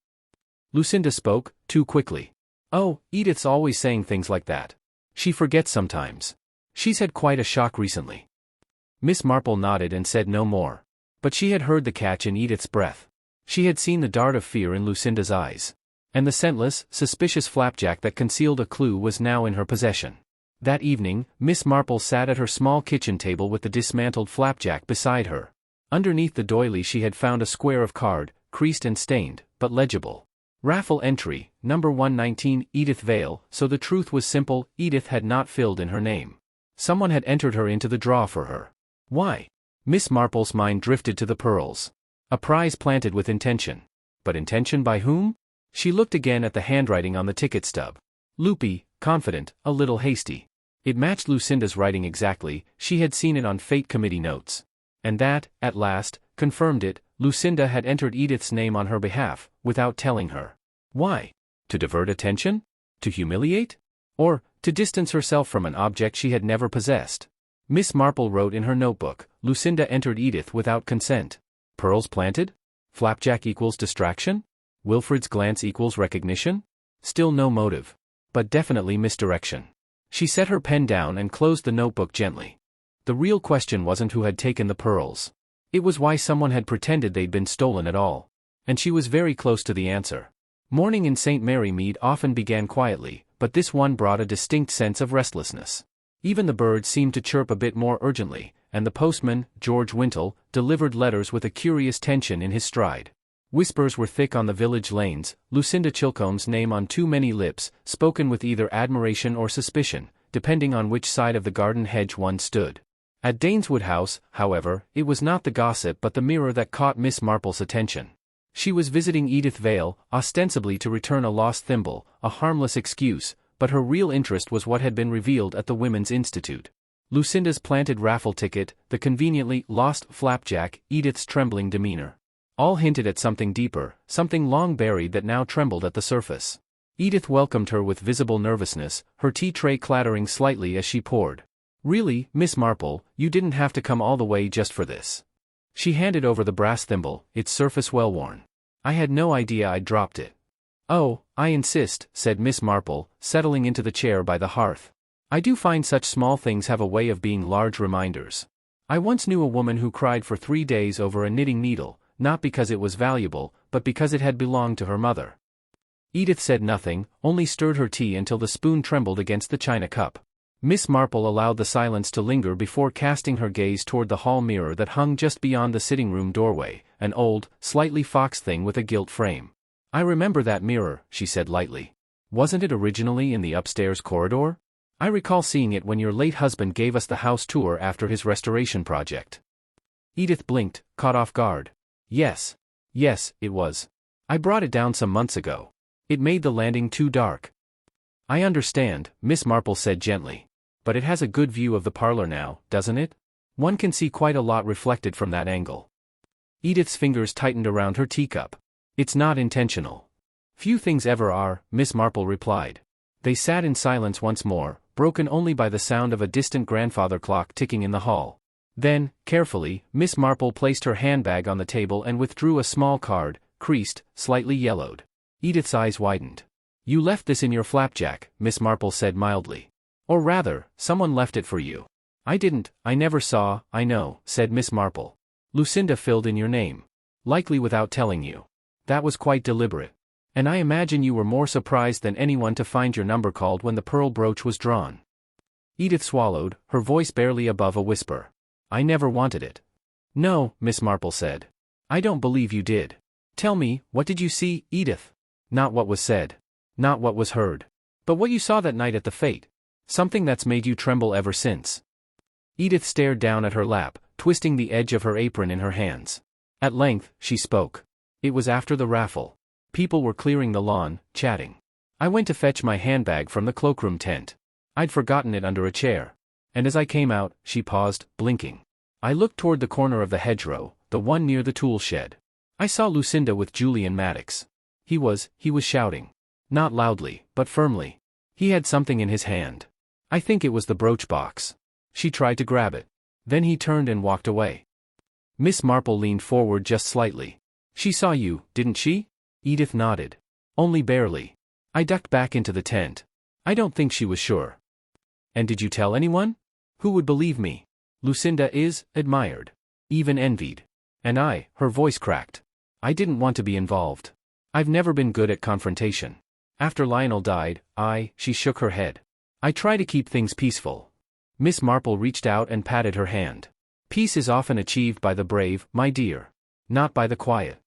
Lucinda spoke, too quickly. Oh, Edith's always saying things like that. She forgets sometimes. She's had quite a shock recently. Miss Marple nodded and said no more. But she had heard the catch in Edith's breath. She had seen the dart of fear in Lucinda's eyes. And the scentless, suspicious flapjack that concealed a clue was now in her possession. That evening, Miss Marple sat at her small kitchen table with the dismantled flapjack beside her. Underneath the doily she had found a square of card, creased and stained, but legible. Raffle entry, number 119, Edith Vale. So the truth was simple, Edith had not filled in her name. Someone had entered her into the draw for her. Why? Miss Marple's mind drifted to the pearls. A prize planted with intention. But intention by whom? She looked again at the handwriting on the ticket stub. Loopy, confident, a little hasty. It matched Lucinda's writing exactly, she had seen it on Fate Committee notes. And that, at last, confirmed it, Lucinda had entered Edith's name on her behalf, without telling her. Why? To divert attention? To humiliate? Or, to distance herself from an object she had never possessed? Miss Marple wrote in her notebook, Lucinda entered Edith without consent. Pearls planted? Flapjack equals distraction? Wilfred's glance equals recognition? Still no motive. But definitely misdirection. She set her pen down and closed the notebook gently. The real question wasn't who had taken the pearls. It was why someone had pretended they'd been stolen at all. And she was very close to the answer. Morning in St. Mary Mead often began quietly, but this one brought a distinct sense of restlessness. Even the birds seemed to chirp a bit more urgently, and the postman, George Wintle, delivered letters with a curious tension in his stride. Whispers were thick on the village lanes, Lucinda Chilcomb's name on too many lips, spoken with either admiration or suspicion, depending on which side of the garden hedge one stood. At Daneswood House, however, it was not the gossip but the mirror that caught Miss Marple's attention. She was visiting Edith Vale, ostensibly to return a lost thimble, a harmless excuse, but her real interest was what had been revealed at the Women's Institute. Lucinda's planted raffle ticket, the conveniently lost flapjack, Edith's trembling demeanor. All hinted at something deeper, something long buried that now trembled at the surface. Edith welcomed her with visible nervousness, her tea tray clattering slightly as she poured. Really, Miss Marple, you didn't have to come all the way just for this. She handed over the brass thimble, its surface well worn. I had no idea I'd dropped it. Oh, I insist, said Miss Marple, settling into the chair by the hearth. I do find such small things have a way of being large reminders. I once knew a woman who cried for 3 days over a knitting needle, not because it was valuable, but because it had belonged to her mother. Edith said nothing, only stirred her tea until the spoon trembled against the china cup. Miss Marple allowed the silence to linger before casting her gaze toward the hall mirror that hung just beyond the sitting-room doorway, an old, slightly foxed thing with a gilt frame. I remember that mirror, she said lightly. Wasn't it originally in the upstairs corridor? I recall seeing it when your late husband gave us the house tour after his restoration project. Edith blinked, caught off guard. Yes, it was. I brought it down some months ago. It made the landing too dark. I understand, Miss Marple said gently. But it has a good view of the parlor now, doesn't it? One can see quite a lot reflected from that angle. Edith's fingers tightened around her teacup. It's not intentional. Few things ever are, Miss Marple replied. They sat in silence once more, broken only by the sound of a distant grandfather clock ticking in the hall. Then, carefully, Miss Marple placed her handbag on the table and withdrew a small card, creased, slightly yellowed. Edith's eyes widened. You left this in your flapjack, Miss Marple said mildly. Or rather, someone left it for you. I didn't, I never saw, I know, said Miss Marple. Lucinda filled in your name. Likely without telling you. That was quite deliberate. And I imagine you were more surprised than anyone to find your number called when the pearl brooch was drawn. Edith swallowed, her voice barely above a whisper. I never wanted it. No, Miss Marple said. I don't believe you did. Tell me, what did you see, Edith? Not what was said. Not what was heard. But what you saw that night at the fete. Something that's made you tremble ever since. Edith stared down at her lap, twisting the edge of her apron in her hands. At length, she spoke. It was after the raffle. People were clearing the lawn, chatting. I went to fetch my handbag from the cloakroom tent. I'd forgotten it under a chair. And as I came out, she paused, blinking. I looked toward the corner of the hedgerow, the one near the tool shed. I saw Lucinda with Julian Maddox. He was shouting. Not loudly, but firmly. He had something in his hand. I think it was the brooch box. She tried to grab it. Then he turned and walked away. Miss Marple leaned forward just slightly. She saw you, didn't she? Edith nodded. Only barely. I ducked back into the tent. I don't think she was sure. And did you tell anyone? Who would believe me? Lucinda is admired. Even envied. And her voice cracked. I didn't want to be involved. I've never been good at confrontation. After Lionel died, she shook her head. I try to keep things peaceful. Miss Marple reached out and patted her hand. Peace is often achieved by the brave, my dear. Not by the quiet.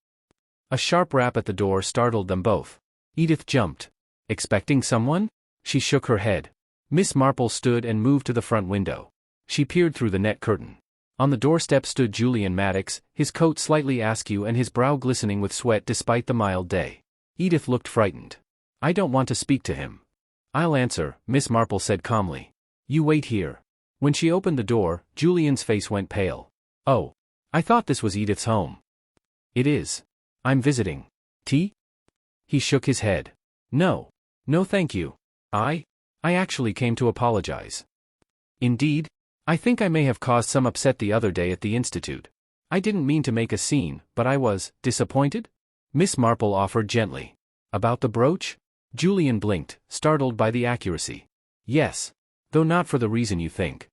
A sharp rap at the door startled them both. Edith jumped. Expecting someone? She shook her head. Miss Marple stood and moved to the front window. She peered through the net curtain. On the doorstep stood Julian Maddox, his coat slightly askew and his brow glistening with sweat despite the mild day. Edith looked frightened. I don't want to speak to him. I'll answer, Miss Marple said calmly. You wait here. When she opened the door, Julian's face went pale. Oh. I thought this was Edith's home. It is. I'm visiting. Tea? He shook his head. No. No thank you. I actually came to apologize. Indeed? I think I may have caused some upset the other day at the Institute. I didn't mean to make a scene, but I was disappointed? Miss Marple offered gently. About the brooch? Julian blinked, startled by the accuracy. Yes. Though not for the reason you think.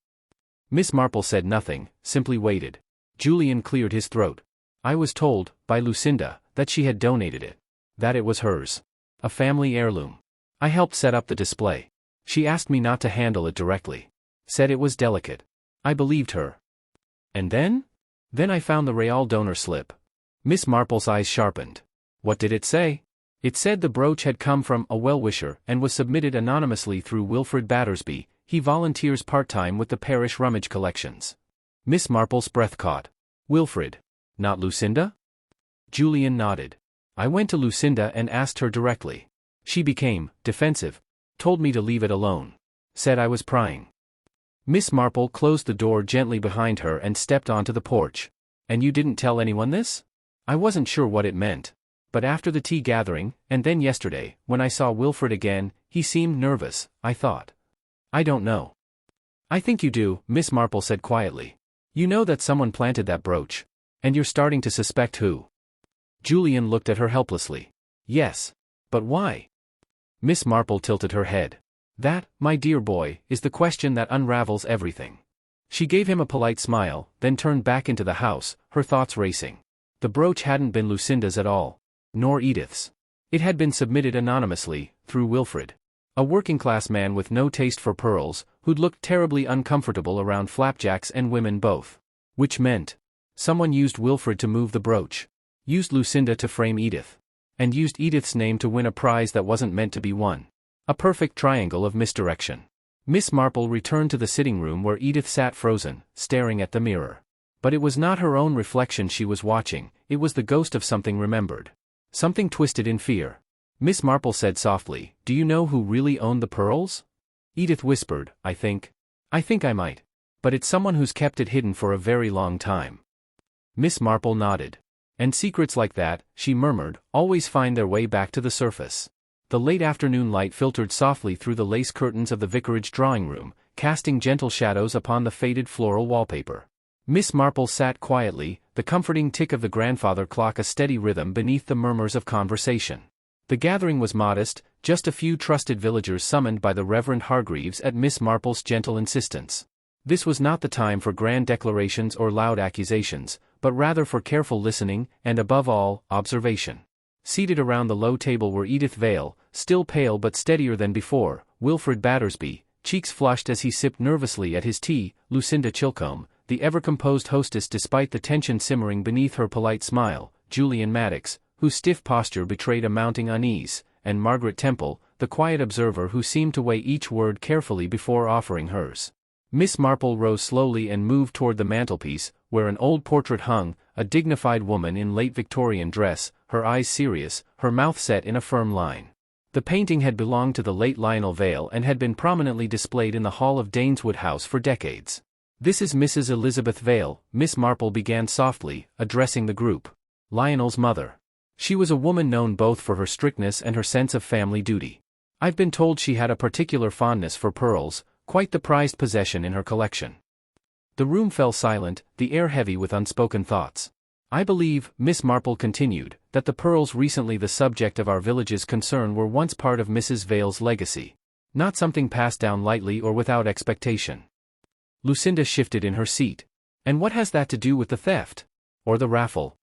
Miss Marple said nothing, simply waited. Julian cleared his throat. I was told, by Lucinda, that she had donated it. That it was hers. A family heirloom. I helped set up the display. She asked me not to handle it directly. Said it was delicate. I believed her. And then? Then I found the Real donor slip. Miss Marple's eyes sharpened. What did it say? It said the brooch had come from a well-wisher and was submitted anonymously through Wilfrid Battersby. He volunteers part-time with the parish rummage collections. Miss Marple's breath caught. Wilfrid. Not Lucinda? Julian nodded. I went to Lucinda and asked her directly. She became defensive. Told me to leave it alone. Said I was prying. Miss Marple closed the door gently behind her and stepped onto the porch. And you didn't tell anyone this? I wasn't sure what it meant. But after the tea gathering, and then yesterday, when I saw Wilfrid again, he seemed nervous, I thought. I don't know. I think you do, Miss Marple said quietly. You know that someone planted that brooch. And you're starting to suspect who. Julian looked at her helplessly. Yes. But why? Miss Marple tilted her head. That, my dear boy, is the question that unravels everything. She gave him a polite smile, then turned back into the house, her thoughts racing. The brooch hadn't been Lucinda's at all. Nor Edith's. It had been submitted anonymously, through Wilfrid. A working-class man with no taste for pearls, who'd looked terribly uncomfortable around flapjacks and women both. Which meant, someone used Wilfrid to move the brooch. Used Lucinda to frame Edith. And used Edith's name to win a prize that wasn't meant to be won. A perfect triangle of misdirection. Miss Marple returned to the sitting room where Edith sat frozen, staring at the mirror. But it was not her own reflection she was watching, it was the ghost of something remembered. Something twisted in fear. Miss Marple said softly, Do you know who really owned the pearls? Edith whispered, I think I might. But it's someone who's kept it hidden for a very long time. Miss Marple nodded. And secrets like that, she murmured, always find their way back to the surface. The late afternoon light filtered softly through the lace curtains of the vicarage drawing room, casting gentle shadows upon the faded floral wallpaper. Miss Marple sat quietly, the comforting tick of the grandfather clock a steady rhythm beneath the murmurs of conversation. The gathering was modest, just a few trusted villagers summoned by the Reverend Hargreaves at Miss Marple's gentle insistence. This was not the time for grand declarations or loud accusations, but rather for careful listening, and above all, observation. Seated around the low table were Edith Vale, still pale but steadier than before, Wilfrid Battersby, cheeks flushed as he sipped nervously at his tea, Lucinda Chilcombe, the ever-composed hostess despite the tension simmering beneath her polite smile, Julian Maddox, whose stiff posture betrayed a mounting unease, and Margaret Temple, the quiet observer who seemed to weigh each word carefully before offering hers. Miss Marple rose slowly and moved toward the mantelpiece, where an old portrait hung, a dignified woman in late Victorian dress, her eyes serious, her mouth set in a firm line. The painting had belonged to the late Lionel Vale and had been prominently displayed in the hall of Daneswood House for decades. This is Mrs. Elizabeth Vale, Miss Marple began softly, addressing the group. Lionel's mother. She was a woman known both for her strictness and her sense of family duty. I've been told she had a particular fondness for pearls, quite the prized possession in her collection. The room fell silent, the air heavy with unspoken thoughts. I believe, Miss Marple continued, that the pearls recently the subject of our village's concern were once part of Mrs. Vale's legacy. Not something passed down lightly or without expectation. Lucinda shifted in her seat. And what has that to do with the theft? Or the raffle?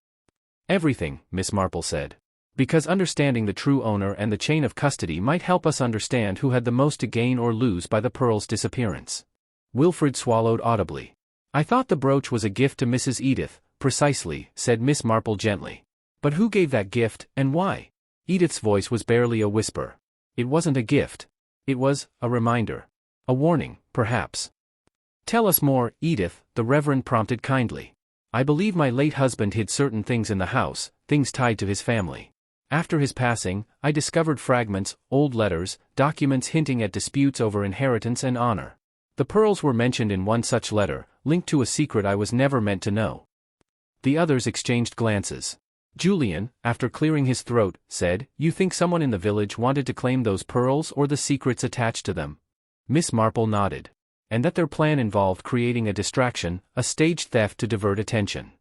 Everything, Miss Marple said. Because understanding the true owner and the chain of custody might help us understand who had the most to gain or lose by the pearl's disappearance. Wilfrid swallowed audibly. I thought the brooch was a gift to Mrs. Edith, precisely, said Miss Marple gently. But who gave that gift, and why? Edith's voice was barely a whisper. It wasn't a gift. It was a reminder. A warning, perhaps. Tell us more, Edith, the Reverend prompted kindly. I believe my late husband hid certain things in the house, things tied to his family. After his passing, I discovered fragments, old letters, documents hinting at disputes over inheritance and honor. The pearls were mentioned in one such letter, linked to a secret I was never meant to know. The others exchanged glances. Julian, after clearing his throat, said, "You think someone in the village wanted to claim those pearls or the secrets attached to them?" Miss Marple nodded. And that their plan involved creating a distraction, a staged theft to divert attention.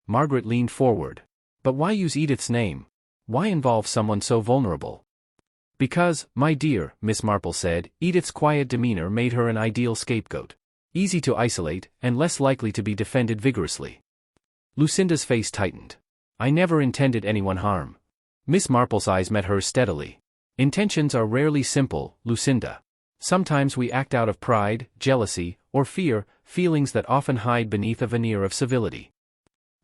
Margaret leaned forward. But why use Edith's name? Why involve someone so vulnerable? Because, my dear, Miss Marple said, Edith's quiet demeanor made her an ideal scapegoat. Easy to isolate, and less likely to be defended vigorously. Lucinda's face tightened. I never intended anyone harm. Miss Marple's eyes met hers steadily. Intentions are rarely simple, Lucinda. Sometimes we act out of pride, jealousy, or fear, feelings that often hide beneath a veneer of civility.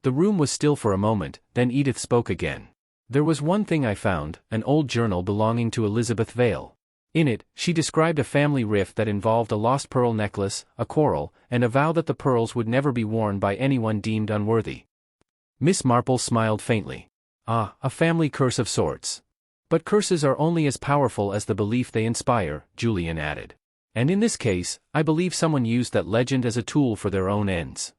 The room was still for a moment, then Edith spoke again. There was one thing I found, an old journal belonging to Elizabeth Vale. In it, she described a family rift that involved a lost pearl necklace, a quarrel, and a vow that the pearls would never be worn by anyone deemed unworthy. Miss Marple smiled faintly. Ah, a family curse of sorts. But curses are only as powerful as the belief they inspire, Julian added. And in this case, I believe someone used that legend as a tool for their own ends.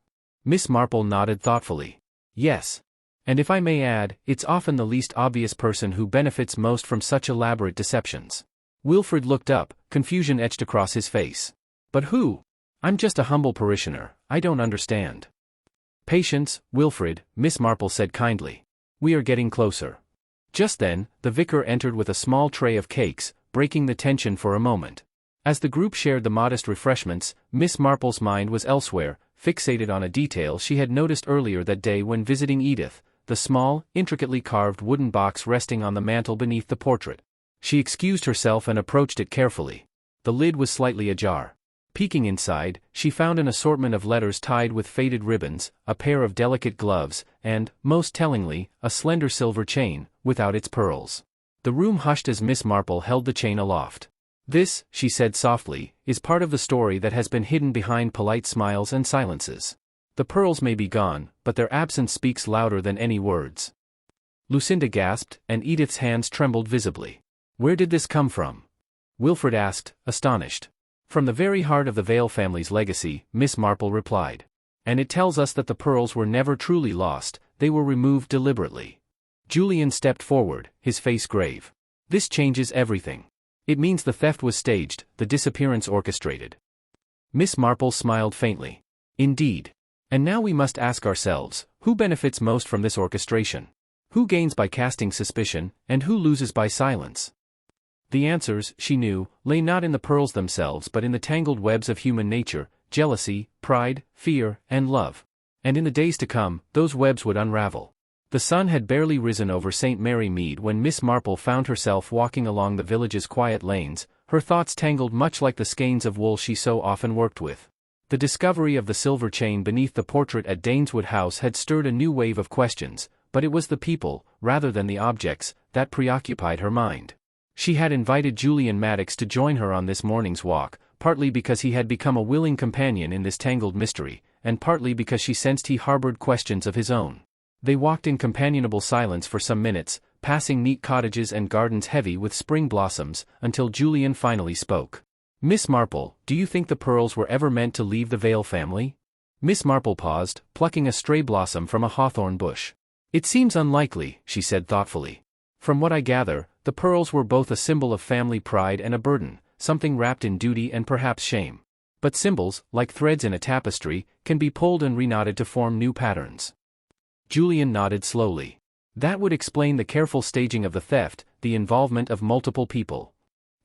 Miss Marple nodded thoughtfully. Yes. And if I may add, it's often the least obvious person who benefits most from such elaborate deceptions. Wilfred looked up, confusion etched across his face. But who? I'm just a humble parishioner, I don't understand. Patience, Wilfred, Miss Marple said kindly. We are getting closer. Just then, the vicar entered with a small tray of cakes, breaking the tension for a moment. As the group shared the modest refreshments, Miss Marple's mind was elsewhere, fixated on a detail she had noticed earlier that day when visiting Edith, the small, intricately carved wooden box resting on the mantel beneath the portrait. She excused herself and approached it carefully. The lid was slightly ajar. Peeking inside, she found an assortment of letters tied with faded ribbons, a pair of delicate gloves, and, most tellingly, a slender silver chain, without its pearls. The room hushed as Miss Marple held the chain aloft. This, she said softly, is part of the story that has been hidden behind polite smiles and silences. The pearls may be gone, but their absence speaks louder than any words. Lucinda gasped, and Edith's hands trembled visibly. Where did this come from? Wilfred asked, astonished. From the very heart of the Vale family's legacy, Miss Marple replied. And it tells us that the pearls were never truly lost, they were removed deliberately. Julian stepped forward, his face grave. This changes everything. It means the theft was staged, the disappearance orchestrated. Miss Marple smiled faintly. Indeed. And now we must ask ourselves, who benefits most from this orchestration? Who gains by casting suspicion, and who loses by silence? The answers, she knew, lay not in the pearls themselves but in the tangled webs of human nature, jealousy, pride, fear, and love. And in the days to come, those webs would unravel. The sun had barely risen over St. Mary Mead when Miss Marple found herself walking along the village's quiet lanes, her thoughts tangled much like the skeins of wool she so often worked with. The discovery of the silver chain beneath the portrait at Daneswood House had stirred a new wave of questions, but it was the people, rather than the objects, that preoccupied her mind. She had invited Julian Maddox to join her on this morning's walk, partly because he had become a willing companion in this tangled mystery, and partly because she sensed he harbored questions of his own. They walked in companionable silence for some minutes, passing neat cottages and gardens heavy with spring blossoms, until Julian finally spoke. Miss Marple, do you think the pearls were ever meant to leave the Vale family? Miss Marple paused, plucking a stray blossom from a hawthorn bush. It seems unlikely, she said thoughtfully. From what I gather, the pearls were both a symbol of family pride and a burden, something wrapped in duty and perhaps shame. But symbols, like threads in a tapestry, can be pulled and reknotted to form new patterns. Julian nodded slowly. That would explain the careful staging of the theft, the involvement of multiple people.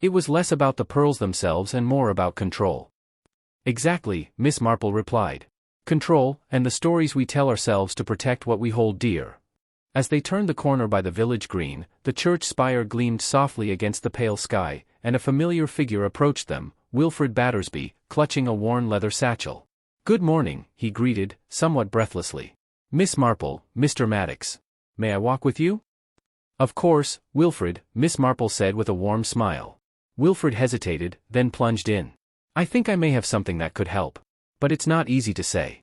It was less about the pearls themselves and more about control. Exactly, Miss Marple replied. Control, and the stories we tell ourselves to protect what we hold dear. As they turned the corner by the village green, the church spire gleamed softly against the pale sky, and a familiar figure approached them, Wilfred Battersby, clutching a worn leather satchel. Good morning, he greeted, somewhat breathlessly. Miss Marple, Mr. Maddox. May I walk with you? Of course, Wilfred, Miss Marple said with a warm smile. Wilfred hesitated, then plunged in. I think I may have something that could help. But it's not easy to say.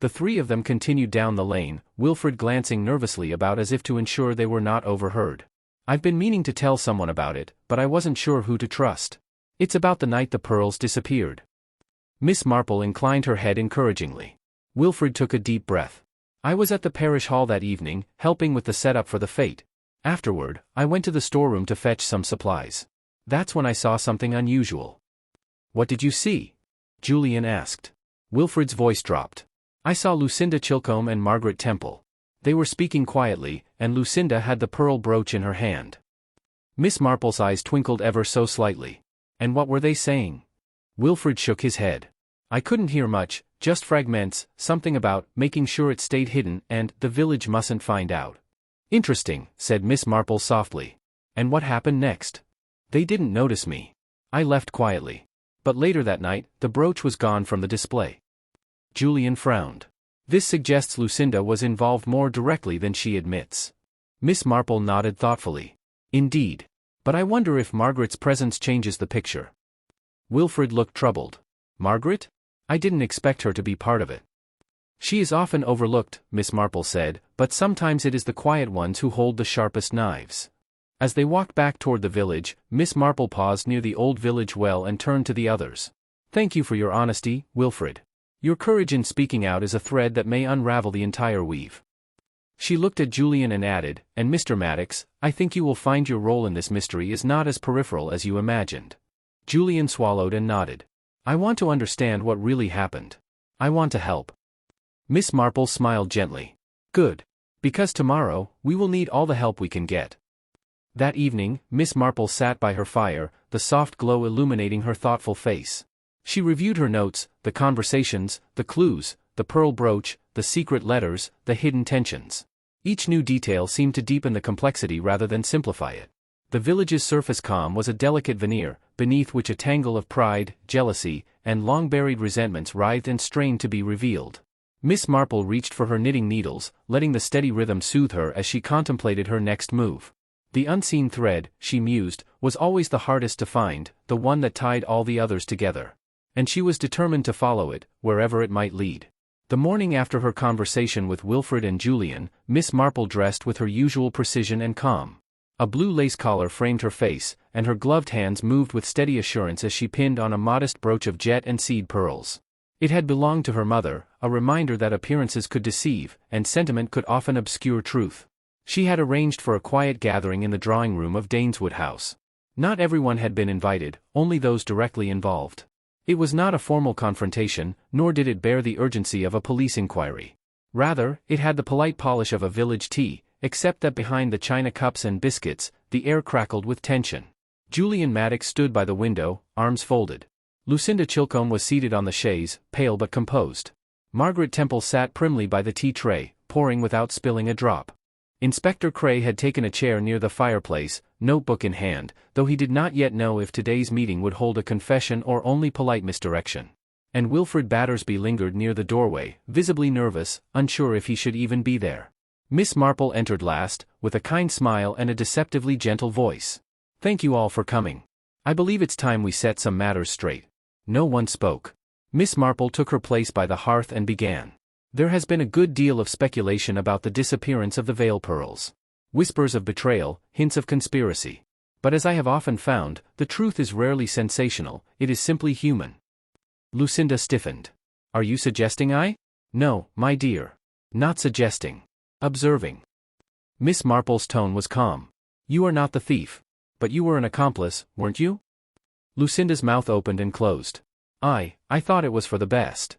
The three of them continued down the lane, Wilfred glancing nervously about as if to ensure they were not overheard. I've been meaning to tell someone about it, but I wasn't sure who to trust. It's about the night the pearls disappeared. Miss Marple inclined her head encouragingly. Wilfred took a deep breath. I was at the parish hall that evening, helping with the setup for the fete. Afterward, I went to the storeroom to fetch some supplies. That's when I saw something unusual. What did you see? Julian asked. Wilfred's voice dropped. I saw Lucinda Chilcombe and Margaret Temple. They were speaking quietly, and Lucinda had the pearl brooch in her hand. Miss Marple's eyes twinkled ever so slightly. And what were they saying? Wilfred shook his head. I couldn't hear much, just fragments, something about making sure it stayed hidden and the village mustn't find out. Interesting, said Miss Marple softly. And what happened next? They didn't notice me. I left quietly. But later that night, the brooch was gone from the display. Julian frowned. This suggests Lucinda was involved more directly than she admits. Miss Marple nodded thoughtfully. Indeed. But I wonder if Margaret's presence changes the picture. Wilfred looked troubled. Margaret? I didn't expect her to be part of it. She is often overlooked, Miss Marple said, but sometimes it is the quiet ones who hold the sharpest knives. As they walked back toward the village, Miss Marple paused near the old village well and turned to the others. Thank you for your honesty, Wilfred. Your courage in speaking out is a thread that may unravel the entire weave. She looked at Julian and added, and Mr. Maddox, I think you will find your role in this mystery is not as peripheral as you imagined. Julian swallowed and nodded. I want to understand what really happened. I want to help. Miss Marple smiled gently. Good. Because tomorrow, we will need all the help we can get. That evening, Miss Marple sat by her fire, the soft glow illuminating her thoughtful face. She reviewed her notes, the conversations, the clues, the pearl brooch, the secret letters, the hidden tensions. Each new detail seemed to deepen the complexity rather than simplify it. The village's surface calm was a delicate veneer, beneath which a tangle of pride, jealousy, and long-buried resentments writhed and strained to be revealed. Miss Marple reached for her knitting needles, letting the steady rhythm soothe her as she contemplated her next move. The unseen thread, she mused, was always the hardest to find, the one that tied all the others together. And she was determined to follow it, wherever it might lead. The morning after her conversation with Wilfred and Julian, Miss Marple dressed with her usual precision and calm. A blue lace collar framed her face, and her gloved hands moved with steady assurance as she pinned on a modest brooch of jet and seed pearls. It had belonged to her mother, a reminder that appearances could deceive, and sentiment could often obscure truth. She had arranged for a quiet gathering in the drawing room of Daneswood House. Not everyone had been invited, only those directly involved. It was not a formal confrontation, nor did it bear the urgency of a police inquiry. Rather, it had the polite polish of a village tea, except that behind the china cups and biscuits, the air crackled with tension. Julian Maddox stood by the window, arms folded. Lucinda Chilcombe was seated on the chaise, pale but composed. Margaret Temple sat primly by the tea tray, pouring without spilling a drop. Inspector Cray had taken a chair near the fireplace, notebook in hand, though he did not yet know if today's meeting would hold a confession or only polite misdirection. And Wilfred Battersby lingered near the doorway, visibly nervous, unsure if he should even be there. Miss Marple entered last, with a kind smile and a deceptively gentle voice. Thank you all for coming. I believe it's time we set some matters straight. No one spoke. Miss Marple took her place by the hearth and began. There has been a good deal of speculation about the disappearance of the veil pearls. Whispers of betrayal, hints of conspiracy. But as I have often found, the truth is rarely sensational, it is simply human. Lucinda stiffened. Are you suggesting I? No, my dear. Not suggesting. Observing. Miss Marple's tone was calm. You are not the thief. But you were an accomplice, weren't you? Lucinda's mouth opened and closed. I thought it was for the best.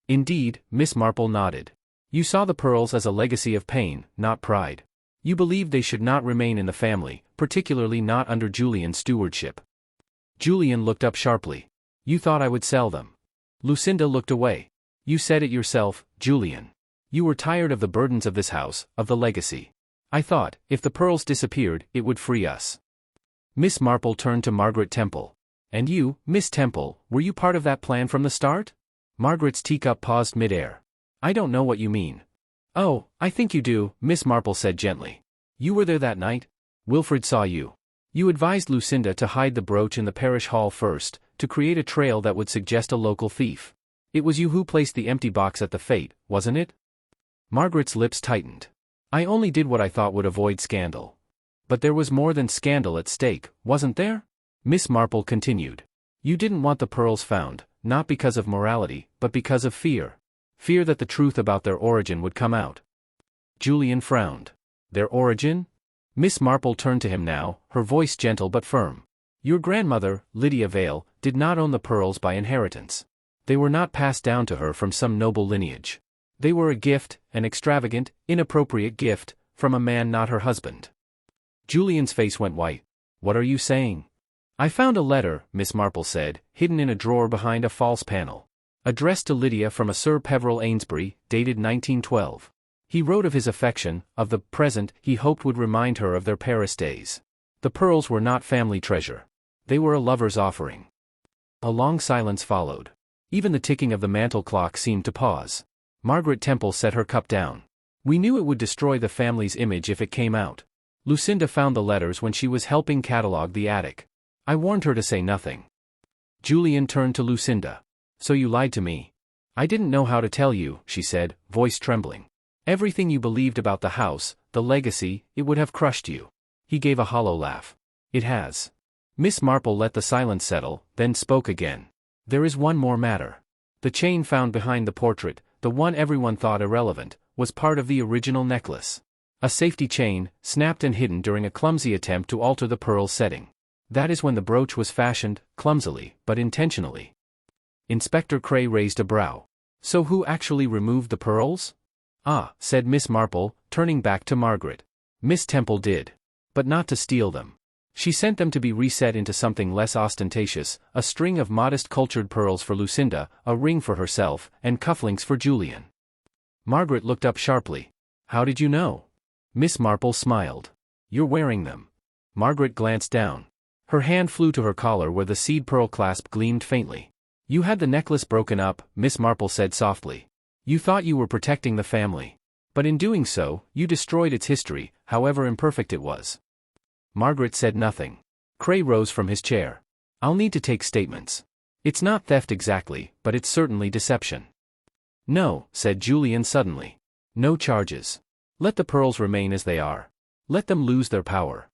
Indeed, Miss Marple nodded. You saw the pearls as a legacy of pain, not pride. You believed they should not remain in the family, particularly not under Julian's stewardship. Julian looked up sharply. You thought I would sell them. Lucinda looked away. You said it yourself, Julian. You were tired of the burdens of this house, of the legacy. I thought, if the pearls disappeared, it would free us. Miss Marple turned to Margaret Temple. And you, Miss Temple, were you part of that plan from the start? Margaret's teacup paused mid-air. I don't know what you mean. Oh, I think you do, Miss Marple said gently. You were there that night? Wilfred saw you. You advised Lucinda to hide the brooch in the parish hall first, to create a trail that would suggest a local thief. It was you who placed the empty box at the fete, wasn't it? Margaret's lips tightened. I only did what I thought would avoid scandal. But there was more than scandal at stake, wasn't there? Miss Marple continued. You didn't want the pearls found, not because of morality, but because of fear. Fear that the truth about their origin would come out. Julian frowned. Their origin? Miss Marple turned to him now, her voice gentle but firm. Your grandmother, Lydia Vale, did not own the pearls by inheritance. They were not passed down to her from some noble lineage. They were a gift, an extravagant, inappropriate gift, from a man not her husband. Julian's face went white. What are you saying? I found a letter, Miss Marple said, hidden in a drawer behind a false panel. Addressed to Lydia from a Sir Peveril Ainsbury, dated 1912. He wrote of his affection, of the present he hoped would remind her of their Paris days. The pearls were not family treasure. They were a lover's offering. A long silence followed. Even the ticking of the mantel clock seemed to pause. Margaret Temple set her cup down. We knew it would destroy the family's image if it came out. Lucinda found the letters when she was helping catalogue the attic. I warned her to say nothing. Julian turned to Lucinda. So you lied to me. I didn't know how to tell you, she said, voice trembling. Everything you believed about the house, the legacy, it would have crushed you. He gave a hollow laugh. It has. Miss Marple let the silence settle, then spoke again. There is one more matter. The chain found behind the portrait, the one everyone thought irrelevant, was part of the original necklace. A safety chain, snapped and hidden during a clumsy attempt to alter the pearl's setting. That is when the brooch was fashioned, clumsily, but intentionally. Inspector Cray raised a brow. So who actually removed the pearls? Ah, said Miss Marple, turning back to Margaret. Miss Temple did. But not to steal them. She sent them to be reset into something less ostentatious, a string of modest cultured pearls for Lucinda, a ring for herself, and cufflinks for Julian. Margaret looked up sharply. How did you know? Miss Marple smiled. You're wearing them. Margaret glanced down. Her hand flew to her collar where the seed pearl clasp gleamed faintly. You had the necklace broken up, Miss Marple said softly. You thought you were protecting the family. But in doing so, you destroyed its history, however imperfect it was. Margaret said nothing. Cray rose from his chair. I'll need to take statements. It's not theft exactly, but it's certainly deception. No, said Julian suddenly. No charges. Let the pearls remain as they are. Let them lose their power.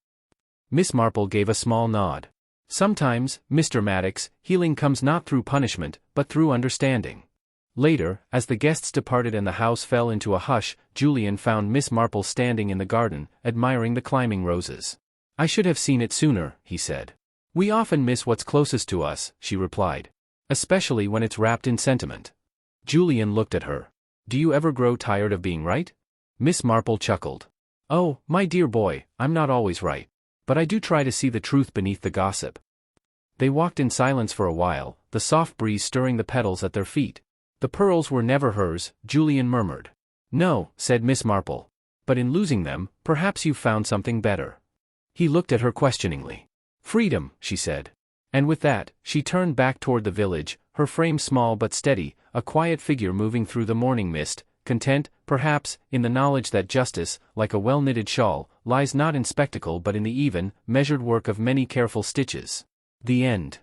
Miss Marple gave a small nod. Sometimes, Mr. Maddox, healing comes not through punishment, but through understanding. Later, as the guests departed and the house fell into a hush, Julian found Miss Marple standing in the garden, admiring the climbing roses. I should have seen it sooner, he said. We often miss what's closest to us, she replied. Especially when it's wrapped in sentiment. Julian looked at her. Do you ever grow tired of being right? Miss Marple chuckled. Oh, my dear boy, I'm not always right. But I do try to see the truth beneath the gossip. They walked in silence for a while, the soft breeze stirring the petals at their feet. The pearls were never hers, Julian murmured. No, said Miss Marple. But in losing them, perhaps you've found something better. He looked at her questioningly. Freedom, she said. And with that, she turned back toward the village, her frame small but steady, a quiet figure moving through the morning mist, content, perhaps, in the knowledge that justice, like a well-knitted shawl, lies not in spectacle but in the even, measured work of many careful stitches. The end.